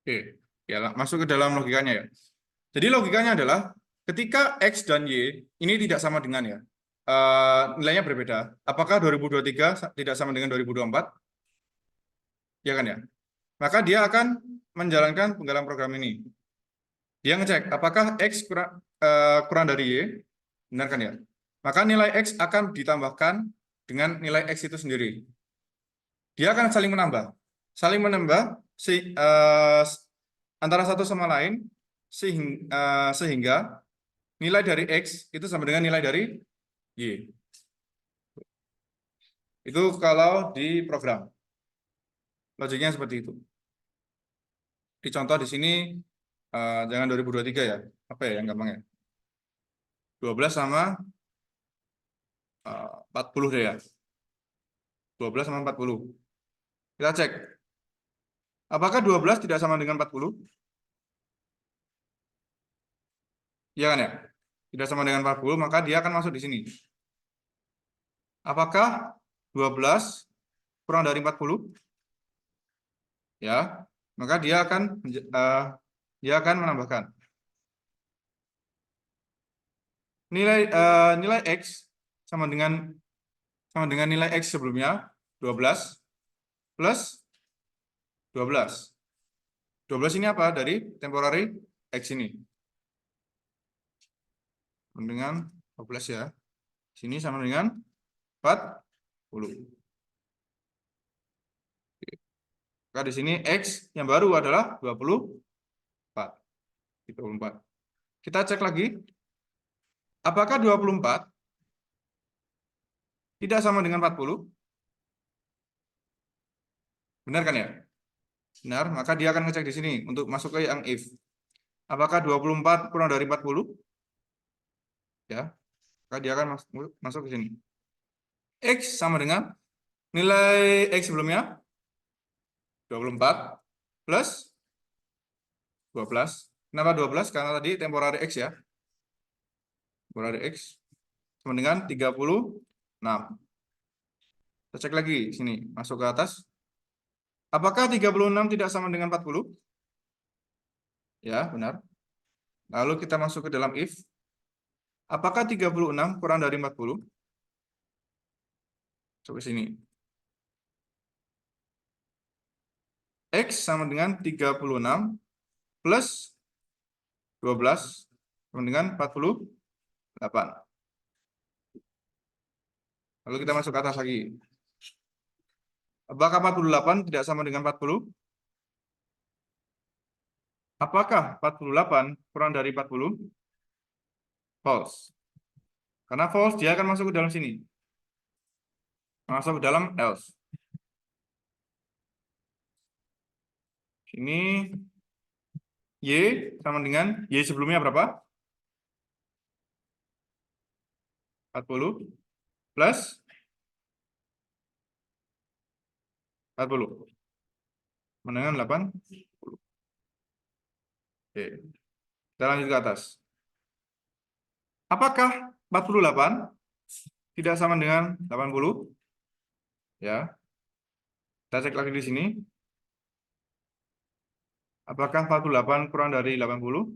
Oke, ya masuk ke dalam logikanya ya. Jadi logikanya adalah ketika X dan Y ini tidak sama dengan ya, nilainya berbeda. Apakah 2023 tidak sama dengan 2024? Ya kan ya. Maka dia akan menjalankan penggalan program ini. Dia ngecek apakah X kurang dari Y, benar kan ya? Maka nilai X akan ditambahkan dengan nilai X itu sendiri. Dia akan saling menambah antara satu sama lain sehingga nilai dari X itu sama dengan nilai dari Y. Itu kalau di program. Logiknya seperti itu. Di contoh di sini jangan 2023 ya. Apa ya yang gampang ya? 12 sama 40 deh ya. 12 sama 40. Kita cek. Apakah 12 tidak sama dengan 40? Iya kan ya? Tidak sama dengan 40, maka dia akan masuk di sini. Apakah 12 kurang dari 40? Ya, maka dia akan menambahkan nilai X sama dengan nilai X sebelumnya 12 plus 12. 12 ini apa? Dari temporary X ini. Dengan 12 ya. Sini sama dengan 40. Maka di sini X yang baru adalah 24. 24. Kita cek lagi. Apakah 24 tidak sama dengan 40? Benar kan ya? Benar, maka dia akan ngecek di sini untuk masuk ke yang if. Apakah 24 kurang dari 40? Ya, maka dia akan masuk ke sini. X sama dengan nilai X sebelumnya 24 plus 12. Kenapa 12? Karena tadi temporary X ya. Temporary X sama dengan 36. Kita cek lagi sini, masuk ke atas. Apakah 36 tidak sama dengan 40? Ya, benar. Lalu kita masuk ke dalam if. Apakah 36 kurang dari 40? Coba sini. X sama dengan 36 plus 12 sama dengan 48. Lalu kita masuk ke atas lagi. Apakah 48 tidak sama dengan 40? Apakah 48 kurang dari 40? False. Karena false, dia akan masuk ke dalam sini. Masuk ke dalam else. Ini Y sama dengan Y sebelumnya berapa? 40 plus 40. Dengan 80. Oke. Kita lanjut ke atas. Apakah 48 tidak sama dengan 80? Ya. Kita cek lagi di sini. Apakah 48 kurang dari 80?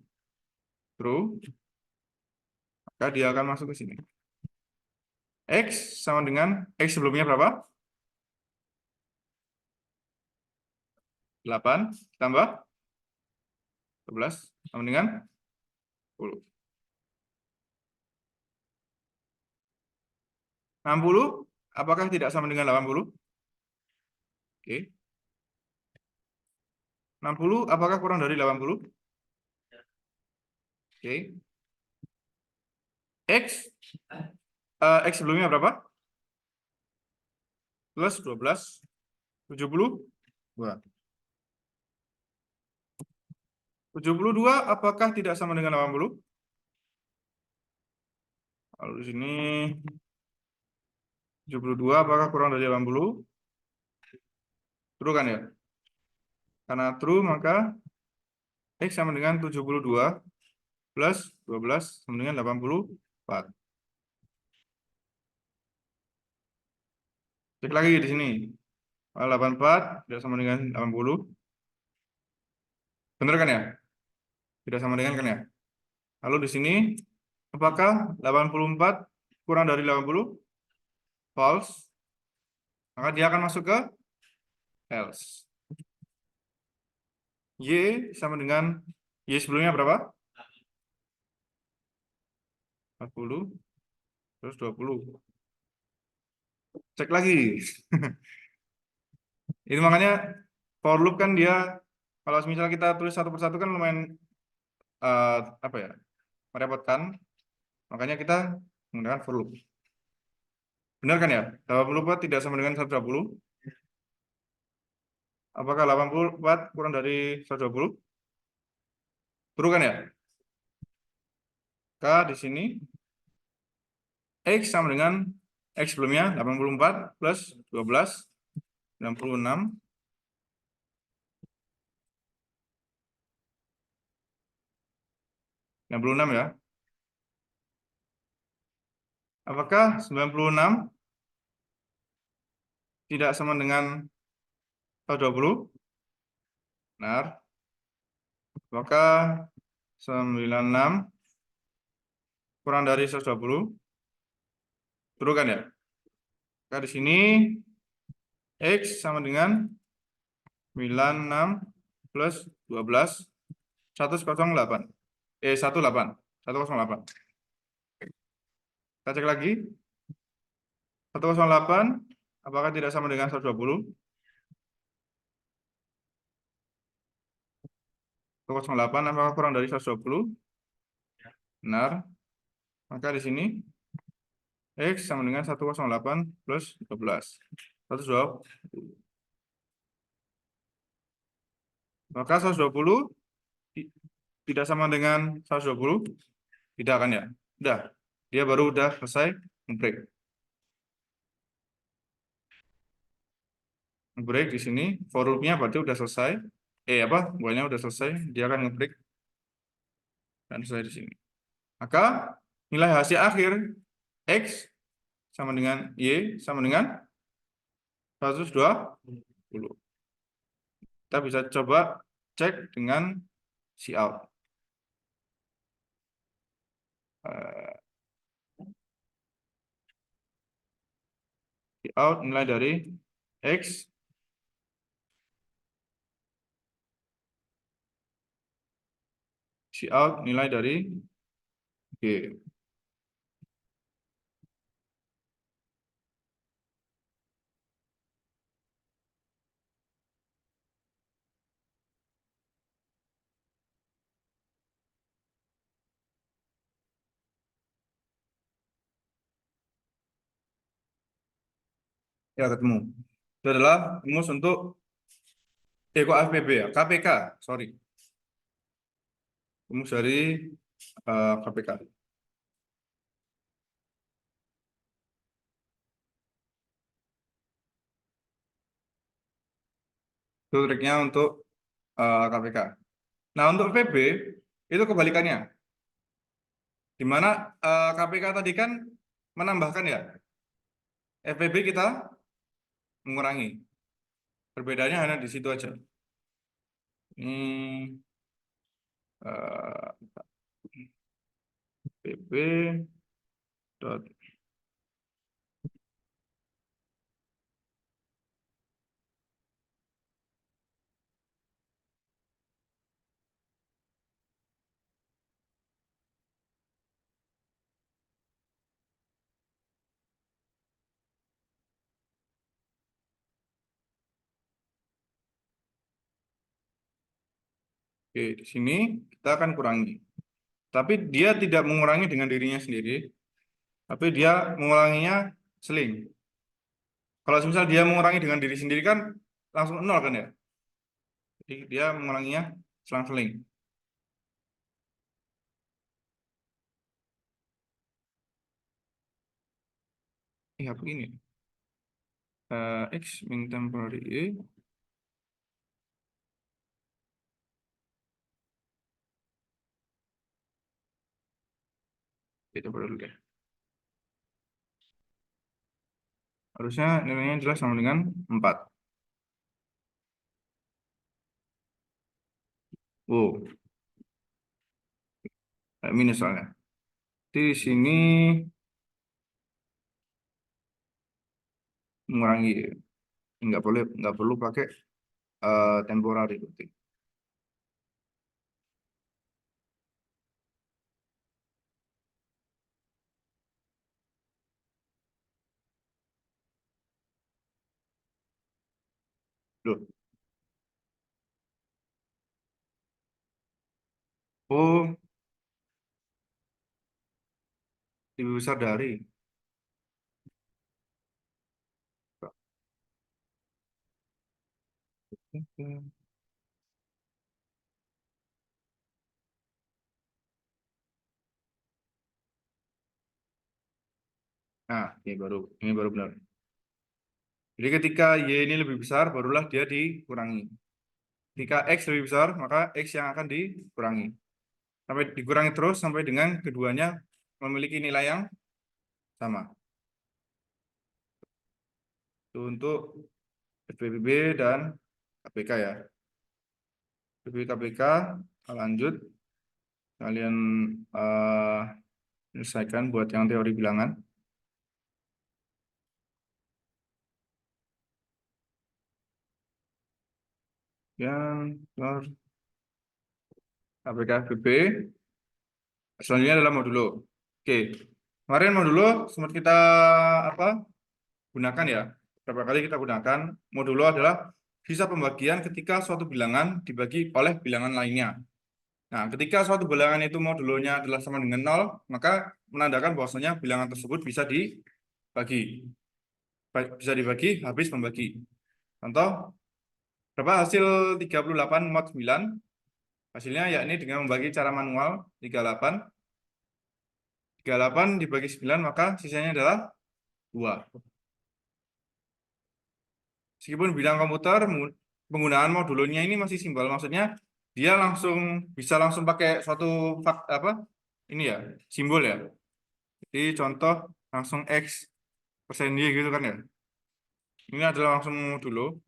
True. Maka dia akan masuk ke sini. X sama dengan X sebelumnya berapa? 8 tambah 12 sama dengan 10. 60, apakah tidak sama dengan 80? Oke. 60, apakah kurang dari 80? Oke. X sebelumnya berapa? plus 12, 72. 72 apakah tidak sama dengan 80? Kalau di sini 72 apakah kurang dari 80? True kan ya? Karena true maka X sama dengan 72 plus 12 sama dengan 84. Cek lagi di sini. 84 tidak sama dengan 80. Benar kan ya? Tidak sama dengan kan ya? Lalu di sini apakah 84 kurang dari 80? False. Maka dia akan masuk ke else. Y sama dengan Y sebelumnya berapa? 40 terus 20. Cek lagi. Ini makanya for loop kan dia kalau misalnya kita tulis satu persatu kan lumayan apa ya? Merepotkan. Makanya kita menggunakan for loop. Benar kan ya? 84 tidak sama dengan 120. Apakah 84 kurang dari 120? True kan ya? K di sini X sama dengan X sebelumnya 84 plus 12 96. 96 ya. Apakah 96 tidak sama dengan 120? Benar. Apakah 96 kurang dari 120? True kan ya? Maka di sini X sama dengan 96 plus 12 108. 18. 108. Kita cek lagi. 108 apakah tidak sama dengan 120? 108 apakah kurang dari 120? Benar. Maka di sini X sama dengan 108 plus 12. 120. Maka 120 tidak sama dengan 120? Tidak kan ya? Udah. Dia baru udah selesai nge-break. Nge-break di sini for loop-nya berarti udah selesai. While-nya udah selesai, dia akan nge-break dan selesai di sini. Maka nilai hasil akhir X sama dengan Y sama dengan 120. Kita bisa coba cek dengan cout. Cout nilai dari X cout nilai dari G. Ya ketemu. Itu adalah rumus untuk kok FPB ya, KPK, sorry. Rumus dari KPK. Itu triknya untuk KPK. Nah, untuk PB itu kebalikannya. Di mana KPK tadi kan menambahkan ya. FPB kita mengurangi. Perbedaannya hanya di situ aja. Ini PB dot Oke, di sini kita akan kurangi. Tapi dia tidak mengurangi dengan dirinya sendiri, tapi dia menguranginya seling. Kalau misal dia mengurangi dengan diri sendiri kan langsung 0 kan ya. Jadi dia menguranginya selang-seling. Apa ini? X min temporary E. Kita dulu deh. Harusnya nilainya jelas sama dengan 4. Oh, minus soalnya. Di sini mengurangi, nggak perlu pakai temporary berarti. Loh. Oh, lebih besar dari. Nah, ini baru benar. Jadi ketika Y ini lebih besar, barulah dia dikurangi. Ketika X lebih besar, maka X yang akan dikurangi. Sampai dikurangi terus sampai dengan keduanya memiliki nilai yang sama. Itu untuk FPPB dan KPK ya. FPPB KPK, lanjut. Kalian selesaikan buat yang teori bilangan. Yang KPK FPP. Selanjutnya adalah modulo. Oke. Kemarin modulo sempat kita gunakan ya. Berapa kali kita gunakan? Modulo adalah sisa pembagian ketika suatu bilangan dibagi oleh bilangan lainnya. Nah, ketika suatu bilangan itu modulonya adalah sama dengan 0, maka menandakan bahwasanya bilangan tersebut bisa dibagi. Bisa dibagi habis membagi. Contoh, berapa hasil 38 mod 9? Hasilnya yakni dengan membagi cara manual 38. 38 dibagi 9, maka sisanya adalah 2. Meskipun bidang komputer, penggunaan modulonya ini masih simbol. Maksudnya, dia bisa langsung pakai suatu ini ya, simbol ya. Jadi contoh langsung X persen Y gitu kan ya. Ini adalah langsung modulo.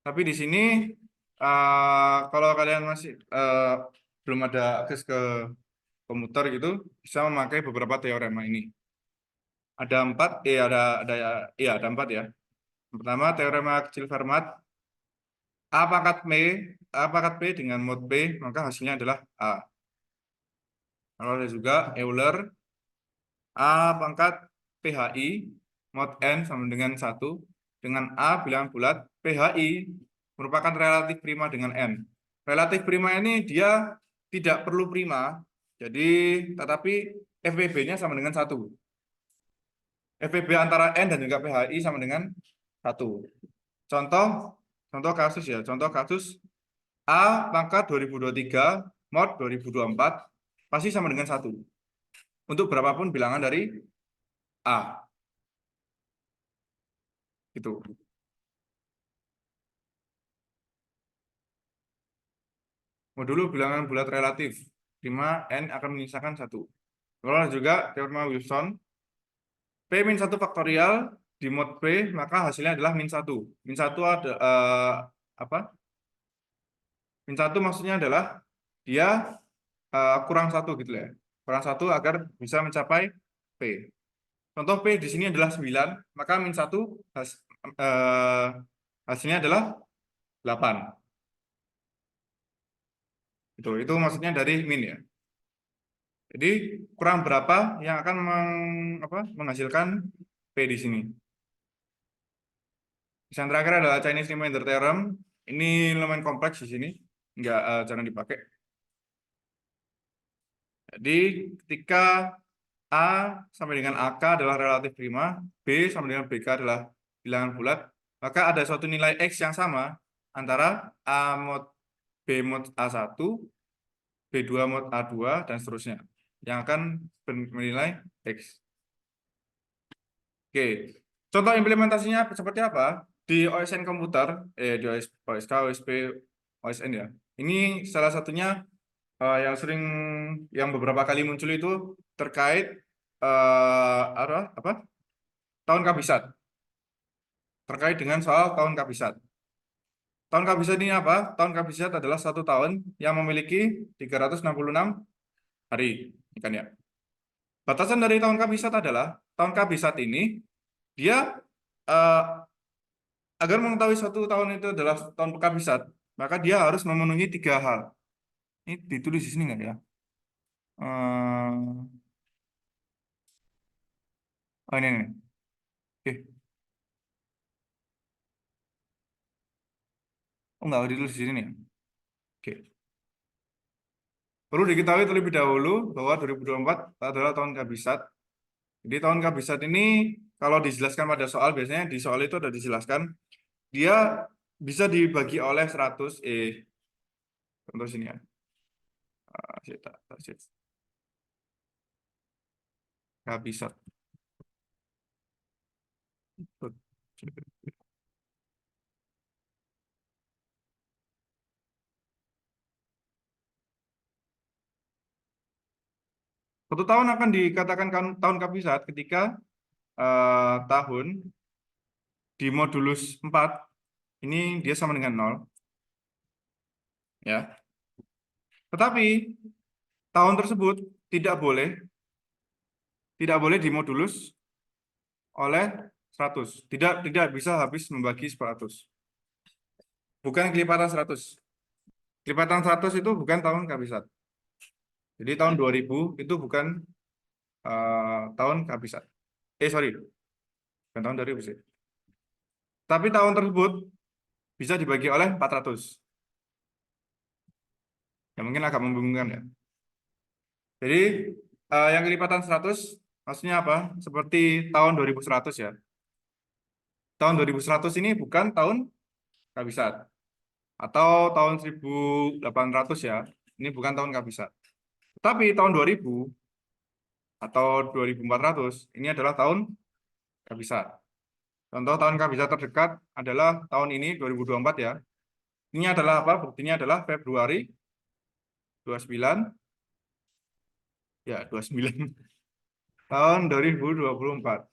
Tapi di sini kalau kalian masih belum ada akses ke komputer gitu, bisa memakai beberapa teorema ini. Ada 4, ada 4 ya. Yang pertama teorema kecil Fermat. A pangkat P dengan mod P, maka hasilnya adalah A. Lalu ada juga Euler, A pangkat PHI, mod N sama dengan 1, dengan A bilangan bulat, PHI merupakan relatif prima dengan N. Relatif prima ini dia tidak perlu prima, jadi tetapi FPB-nya sama dengan 1. FPB antara N dan juga PHI sama dengan 1. Contoh kasus ya, contoh kasus A pangkat 2023 mod 2024 pasti sama dengan 1. Untuk berapapun bilangan dari A. Itu. Modulo bilangan bulat relatif. 5 N akan menyisakan 1. Lalu juga teorema Wilson. P-1 faktorial di mod P, maka hasilnya adalah min 1. Min 1 ada apa? Min 1 maksudnya adalah dia kurang 1 gitu ya. Kurang 1 agar bisa mencapai P. Contoh P di sini adalah 9, maka min 1 hasilnya adalah 8. Itu maksudnya dari min ya. Jadi kurang berapa yang akan menghasilkan P di sini. Yang terakhir adalah Chinese Remainder Theorem. Ini lumayan kompleks di sini, jarang dipakai. Jadi ketika A sampai dengan AK adalah relatif prima, B sampai dengan BK adalah bilangan bulat, maka ada suatu nilai X yang sama antara A mod B mod A1, B2 mod A2, dan seterusnya, yang akan bernilai X. Oke, contoh implementasinya seperti apa? Di OSN komputer, di OSK, OSP, OSN ya. Ini salah satunya yang beberapa kali muncul itu terkait apa? Tahun kabisat. Terkait dengan soal tahun kabisat. Tahun kabisat ini apa? Tahun kabisat adalah satu tahun yang memiliki 366 hari, kan ya. Batasan dari tahun kabisat adalah tahun kabisat ini dia eh, agar mengetahui satu tahun itu adalah tahun kabisat, maka dia harus memenuhi 3 hal. Ini ditulis di sini nggak ya? Oh ini. Oke. Oh nggak ditulis di sini nih. Oke. Perlu diketahui terlebih dahulu bahwa 2024 adalah tahun kabisat. Jadi tahun kabisat ini kalau dijelaskan pada soal, biasanya di soal itu ada dijelaskan, dia bisa dibagi oleh 100 contoh sini ya. Kabisat. Satu tahun akan dikatakan tahun kabisat ketika tahun di modulus 4 ini dia sama dengan 0. Ya. Tetapi tahun tersebut tidak boleh dimodulus oleh 100. Tidak bisa habis membagi 100. Bukan kelipatan 100. Kelipatan 100 itu bukan tahun kabisat. Jadi tahun 2000 itu bukan tahun kabisat. Sorry. Bukan tahun 2000 sih. Tapi tahun tersebut bisa dibagi oleh 400. Ya mungkin agak membingungkan ya. Jadi yang kelipatan 100 maksudnya apa? Seperti tahun 2100 ya. Tahun 2100 ini bukan tahun kabisat. Atau tahun 1800 ya. Ini bukan tahun kabisat. Tapi tahun 2000 atau 2400 ini adalah tahun kabisat. Contoh tahun kabisat terdekat adalah tahun ini 2024 ya. Ini adalah apa? Buktinya adalah Februari 29 ya 29 tahun 2024.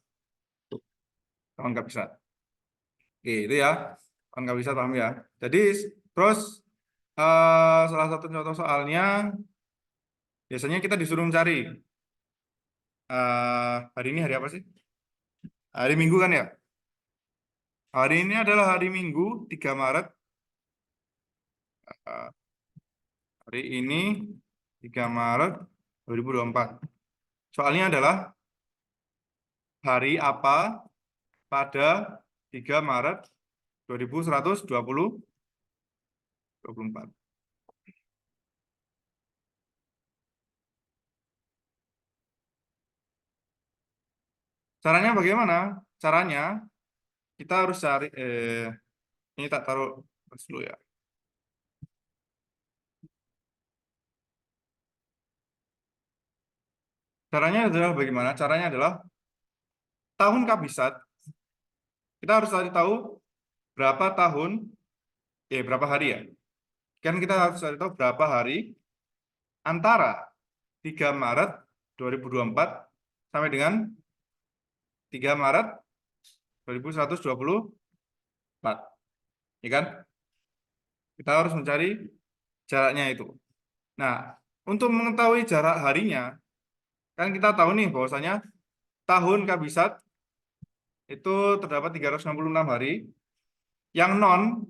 Tahun kabisat. Oke, itu ya. Tahun kabisat paham ya. Jadi terus salah satu contoh soalnya biasanya kita disuruh mencari hari ini hari apa sih? Hari Minggu kan ya? Hari ini adalah hari Minggu 3 Maret. Eh, hari ini 3 Maret 2024. Soalnya adalah hari apa pada 3 Maret 2124. Caranya bagaimana? Caranya kita harus cari ini tak taruh dulu ya. Caranya adalah bagaimana? Caranya adalah tahun kabisat. Kita harus cari tahu berapa tahun, berapa hari ya. Kan kita harus cari tahu berapa hari antara 3 Maret 2024 sampai dengan 3 Maret 2124. Ya kan? Kita harus mencari jaraknya itu. Nah, untuk mengetahui jarak harinya, kan kita tahu nih bahwasanya tahun kabisat itu terdapat 366 hari. Yang non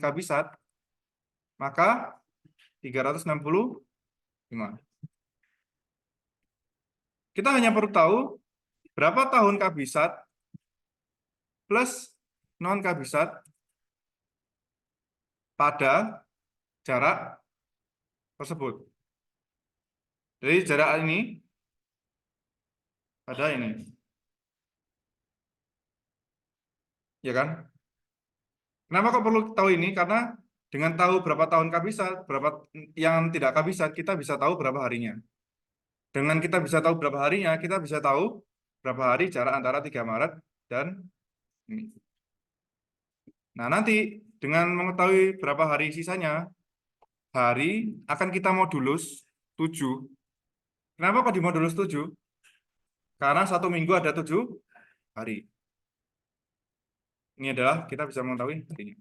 kabisat, maka 365. Kita hanya perlu tahu berapa tahun kabisat plus non kabisat pada jarak tersebut. Dari jarak ini ada ini. Ya kan? Kenapa kok perlu tahu ini? Karena dengan tahu berapa tahun kabisat, berapa yang tidak kabisat, kita bisa tahu berapa harinya. Dengan kita bisa tahu berapa harinya, kita bisa tahu berapa hari jarak antara 3 Maret dan ini. Nah, nanti dengan mengetahui berapa hari sisanya, hari akan kita modulus 7. Kenapa kok dimodulus 7? Karena 1 minggu ada 7 hari. Ini adalah kita bisa mengetahui harinya.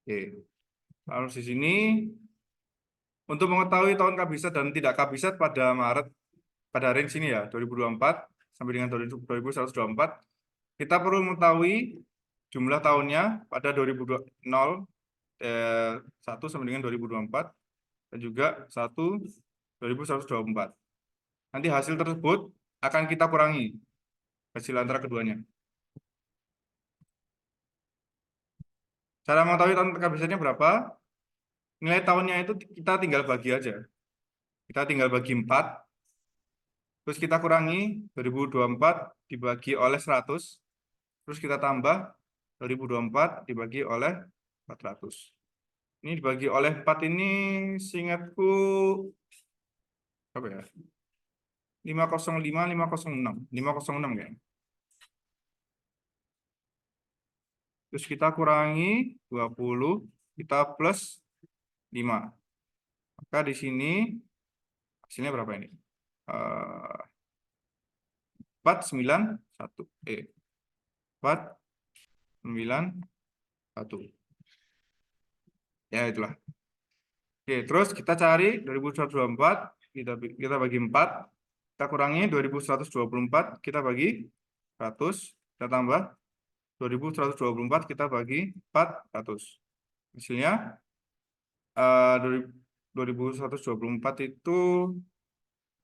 Oke. Lalu di sini untuk mengetahui tahun kabisat dan tidak kabisat pada Maret, pada range ini ya, 2024 sampai dengan 2124, kita perlu mengetahui jumlah tahunnya pada 1 sampai dengan 2024 dan juga 2124. Nanti hasil tersebut akan kita kurangi hasil antara keduanya. Cara mengetahui tahun kabisatnya berapa? Nilai tahunnya itu kita tinggal bagi aja. Kita tinggal bagi 4. Terus kita kurangi 2024 dibagi oleh 100. Terus kita tambah 2024 dibagi oleh 400. Ini dibagi oleh 4 ini seingatku apa ya? 505, 506. 506 ya. Terus kita kurangi 20, kita plus 5. Maka di sini hasilnya berapa ini? 491. 491. Ya, itulah. Oke, terus kita cari 2124, kita bagi 4, kita kurangi 2124, kita bagi 100, kita tambah 2124, kita bagi 400. Hasilnya 2124 itu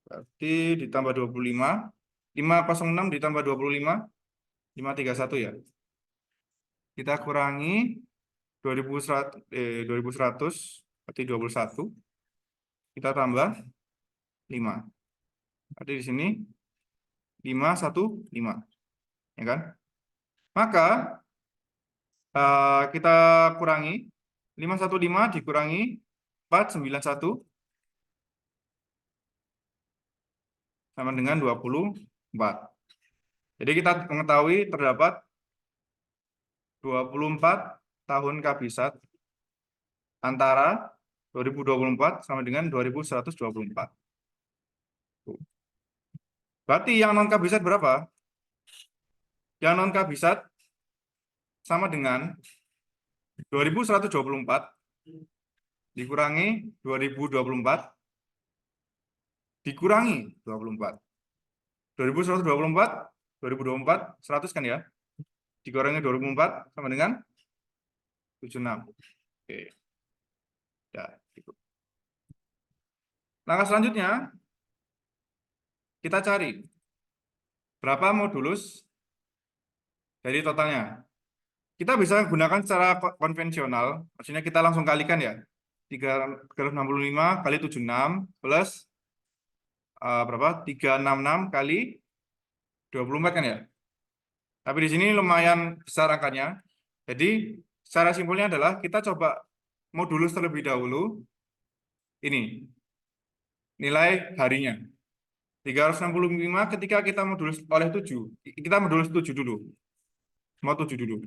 berarti ditambah 25, 506 ditambah 25, 531 ya. Kita kurangi 2100, berarti 21. Kita tambah 5. Berarti di sini 515. Ya kan? Maka kita kurangi 515 dikurangi 491 sama dengan 24. Jadi kita mengetahui terdapat 24 tahun kabisat antara 2024 sama dengan 2124. Berarti yang non kabisat berapa? Yang non kabisat sama dengan 2124 dikurangi 2024 dikurangi 24. 2124, 2024, 100 kan ya? Dikurangi 2024 sama dengan 76. Oke. Ya, gitu. Langkah selanjutnya, kita cari berapa modulus dari totalnya. Kita bisa gunakan secara konvensional, maksudnya kita langsung kalikan ya. 365 kali 76 plus berapa? 366 kali 24 kan ya. Tapi di sini lumayan besar angkanya. Jadi secara simpelnya adalah kita coba modulus terlebih dahulu. Ini nilai harinya. 365 ketika kita modulus oleh 7. Kita modulus 7 dulu. Mau 7 dulu.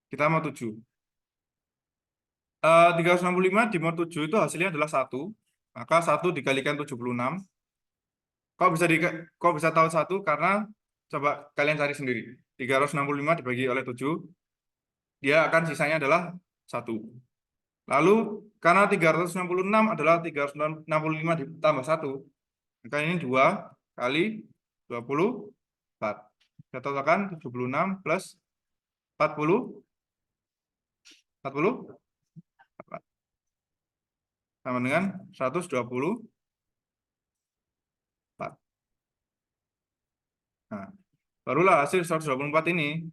Kita mau 7. 365 di mod 7 itu hasilnya adalah 1. Maka 1 dikalikan 76. Kok bisa tahu 1? Karena coba kalian cari sendiri. 365 dibagi oleh 7. Dia akan sisanya adalah 1. Lalu karena 366 adalah 365 ditambah 1. Maka ini 2 kali 24. Kita totalkan 76 plus 40. 40 sama dengan 124. Nah, barulah hasil 124 ini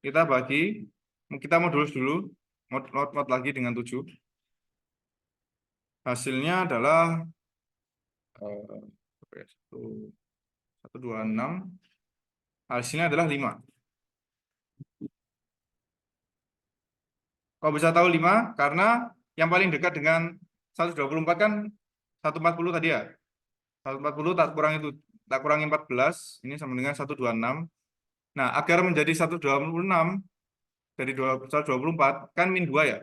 kita modulus dulu, mod lagi dengan 7. Hasilnya adalah 126. Hasilnya adalah 5. Kok bisa tahu 5? Karena yang paling dekat dengan 124 kan 140 tadi ya. 140 tak kurangi 14, ini sama dengan 126. Nah, agar menjadi 126 dari 124 kan min 2 ya.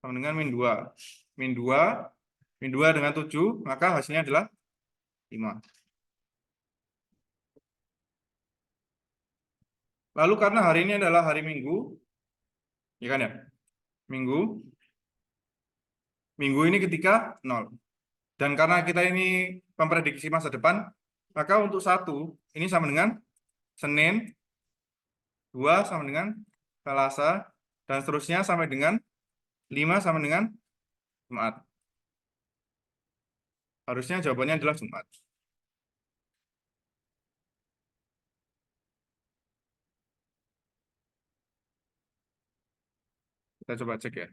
Sama dengan min 2. Min 2, min 2 dengan 7, maka hasilnya adalah 5. Lalu karena hari ini adalah hari Minggu, ya kan ya? Minggu. Minggu ini ketika 0. Dan karena kita ini memprediksi masa depan, maka untuk 1 ini sama dengan Senin, 2 sama dengan Selasa, dan seterusnya sampai dengan 5 sama dengan Jumat. Harusnya jawabannya adalah Jumat. Kita coba cek ya.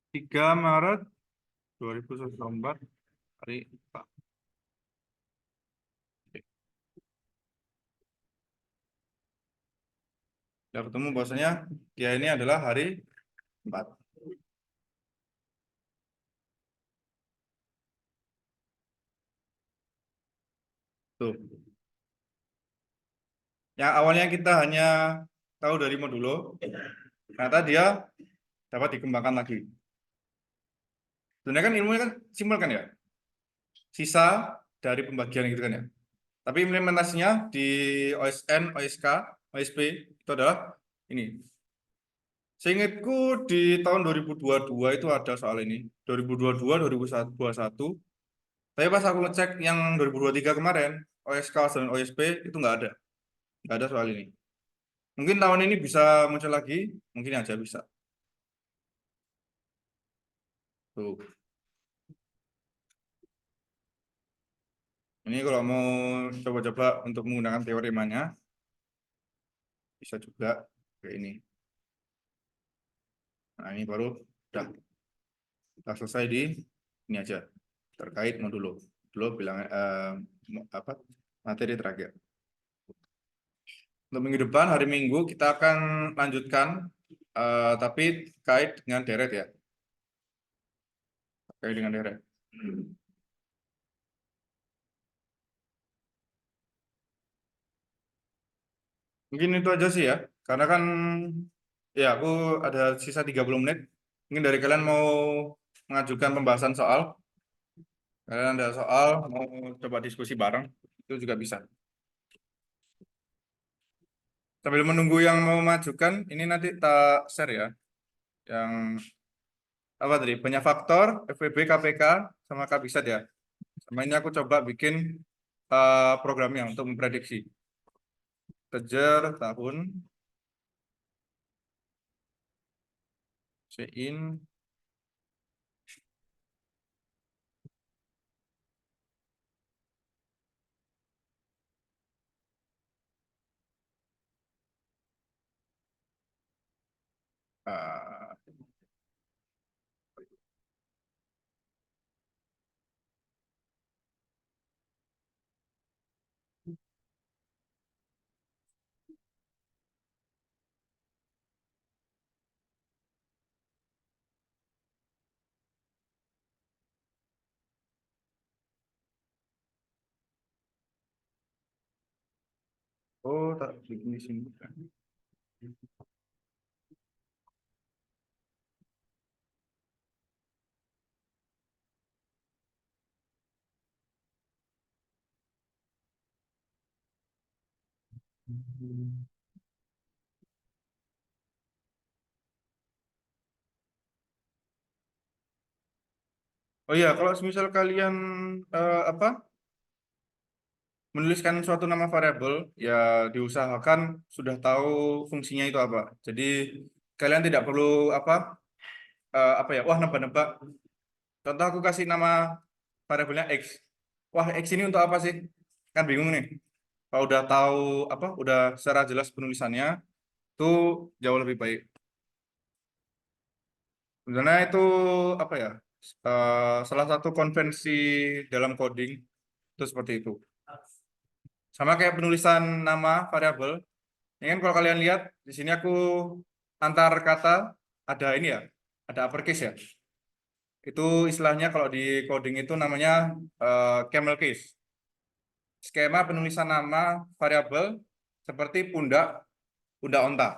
Tiga Maret 2024 hari Pak. Oke. Sudah ketemu bahwasanya dia ini adalah hari 4. Tuh. Yang awalnya kita hanya tahu dari modulo, ternyata dia dapat dikembangkan lagi. Sebenarnya kan ilmunya kan simpel kan ya, sisa dari pembagian gitu kan ya. Tapi implementasinya di OSN, OSK, OSP itu adalah ini. Seingatku di tahun 2022 itu ada soal ini, 2022, 2021. Tapi pas aku ngecek yang 2023 kemarin, OSK dan OSP itu nggak ada soal ini. Mungkin tahun ini bisa muncul lagi, mungkin aja bisa. Tuh. Ini kalau mau coba-coba untuk menggunakan teori mana, bisa juga kayak ini. Nah, ini baru udah selesai di ini aja terkait modulo. Modulo bilang apa materi terakhir. Untuk minggu depan hari Minggu kita akan lanjutkan tapi terkait dengan deret ya. Terkait dengan deret. Mungkin itu aja sih ya. Karena kan ya aku ada sisa 30 menit. Mungkin dari kalian mau mengajukan pembahasan soal. Kalian ada soal mau coba diskusi bareng itu juga bisa. Sambil menunggu yang mau majukan, ini nanti tak share ya. Yang apa tadi? Banyak faktor, FWB, KPK, sama KBISAT ya. Sama ini aku coba bikin programnya untuk memprediksi. Kejar tahun, Sein, uh, oh tak bikin di sini. Oh iya, kalau misal kalian apa menuliskan suatu nama variabel, ya diusahakan sudah tahu fungsinya itu apa. Jadi kalian tidak perlu apa ya? Wah, nebak-nebak. Contoh aku kasih nama variabelnya x. Wah, x ini untuk apa sih? Kan bingung nih. Kalau udah tahu udah secara jelas penulisannya, itu jauh lebih baik. Sebenarnya itu apa ya? Salah satu konvensi dalam coding itu seperti itu. Sama kayak penulisan nama variabel. Ini kan kalau kalian lihat di sini aku antar kata ada ini ya, ada uppercase ya. Itu istilahnya kalau di coding itu namanya camel case. Skema penulisan nama variabel seperti pundak, pundak onta.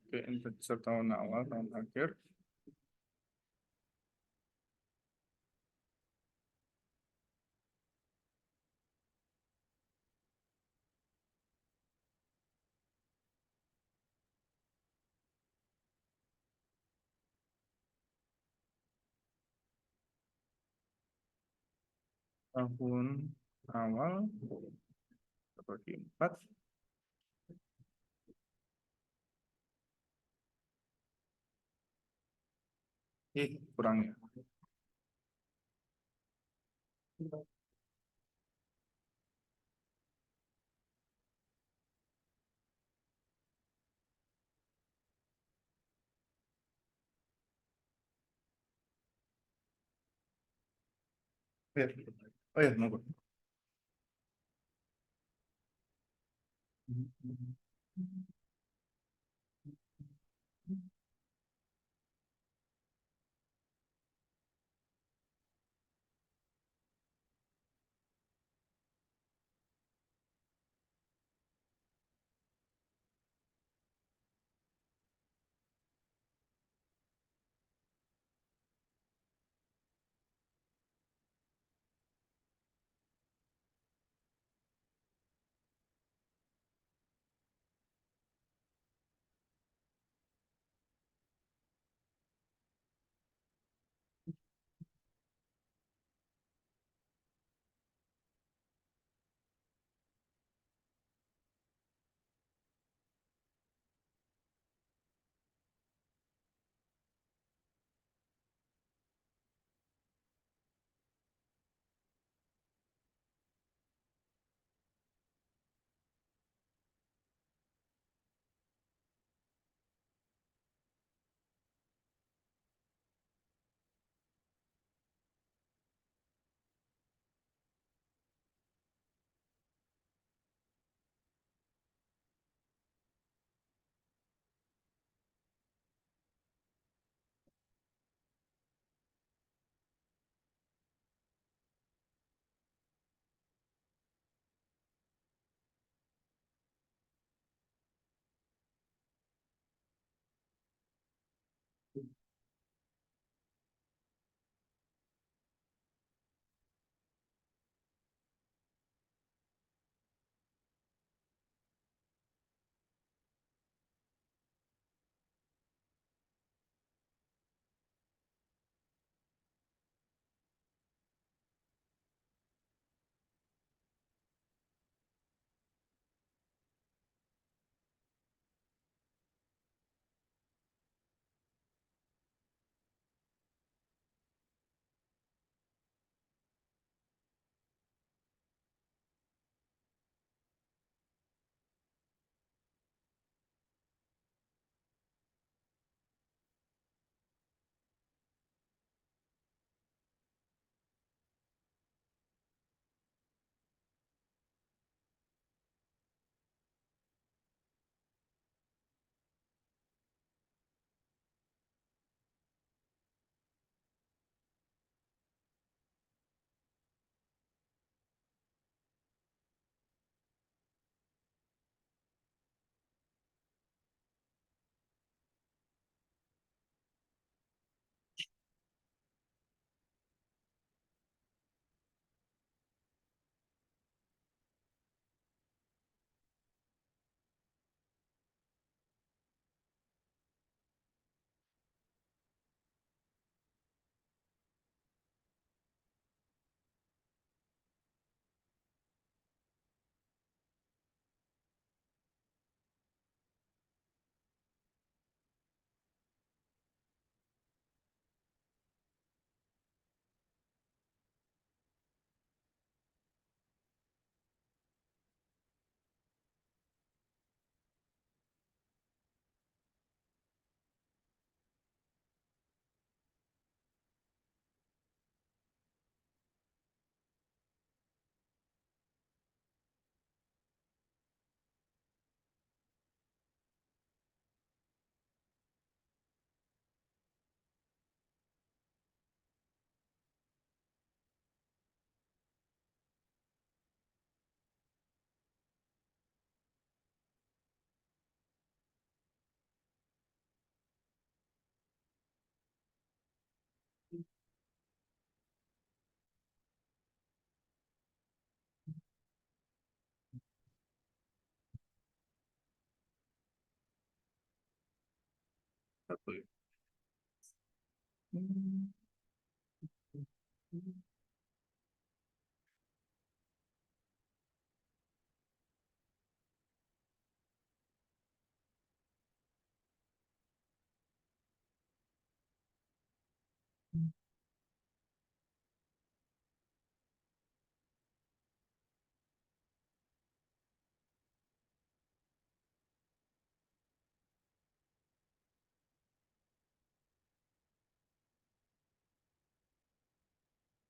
Oke, integer tahun awal, tahun akhir. Tahun awal bagi 4. Kurang ya. Oh ya, oh ya, monggo.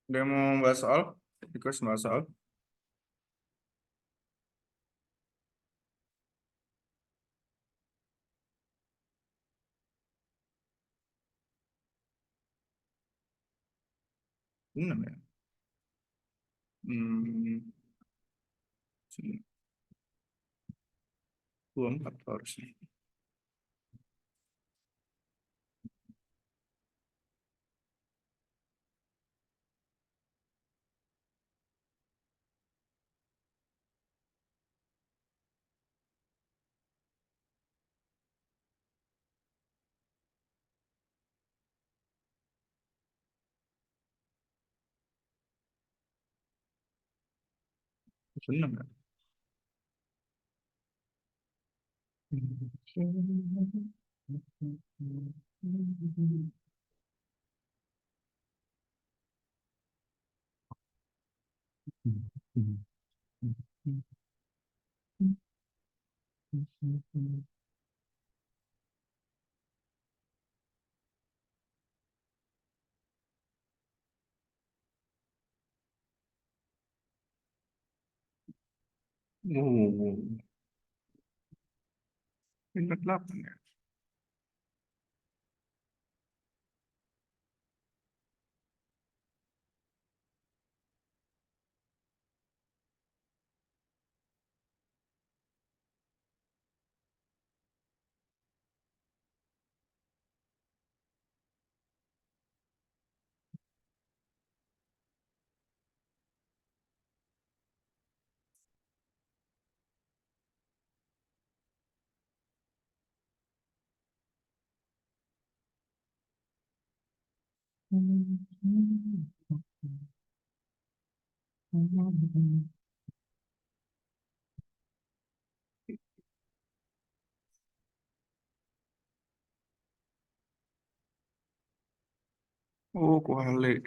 Udah mau bahas soal? Request bahas soal? Enam ya? Hmm, 24 harusnya. Enam ya? Oh, ini 8 ya? Oh, kuali.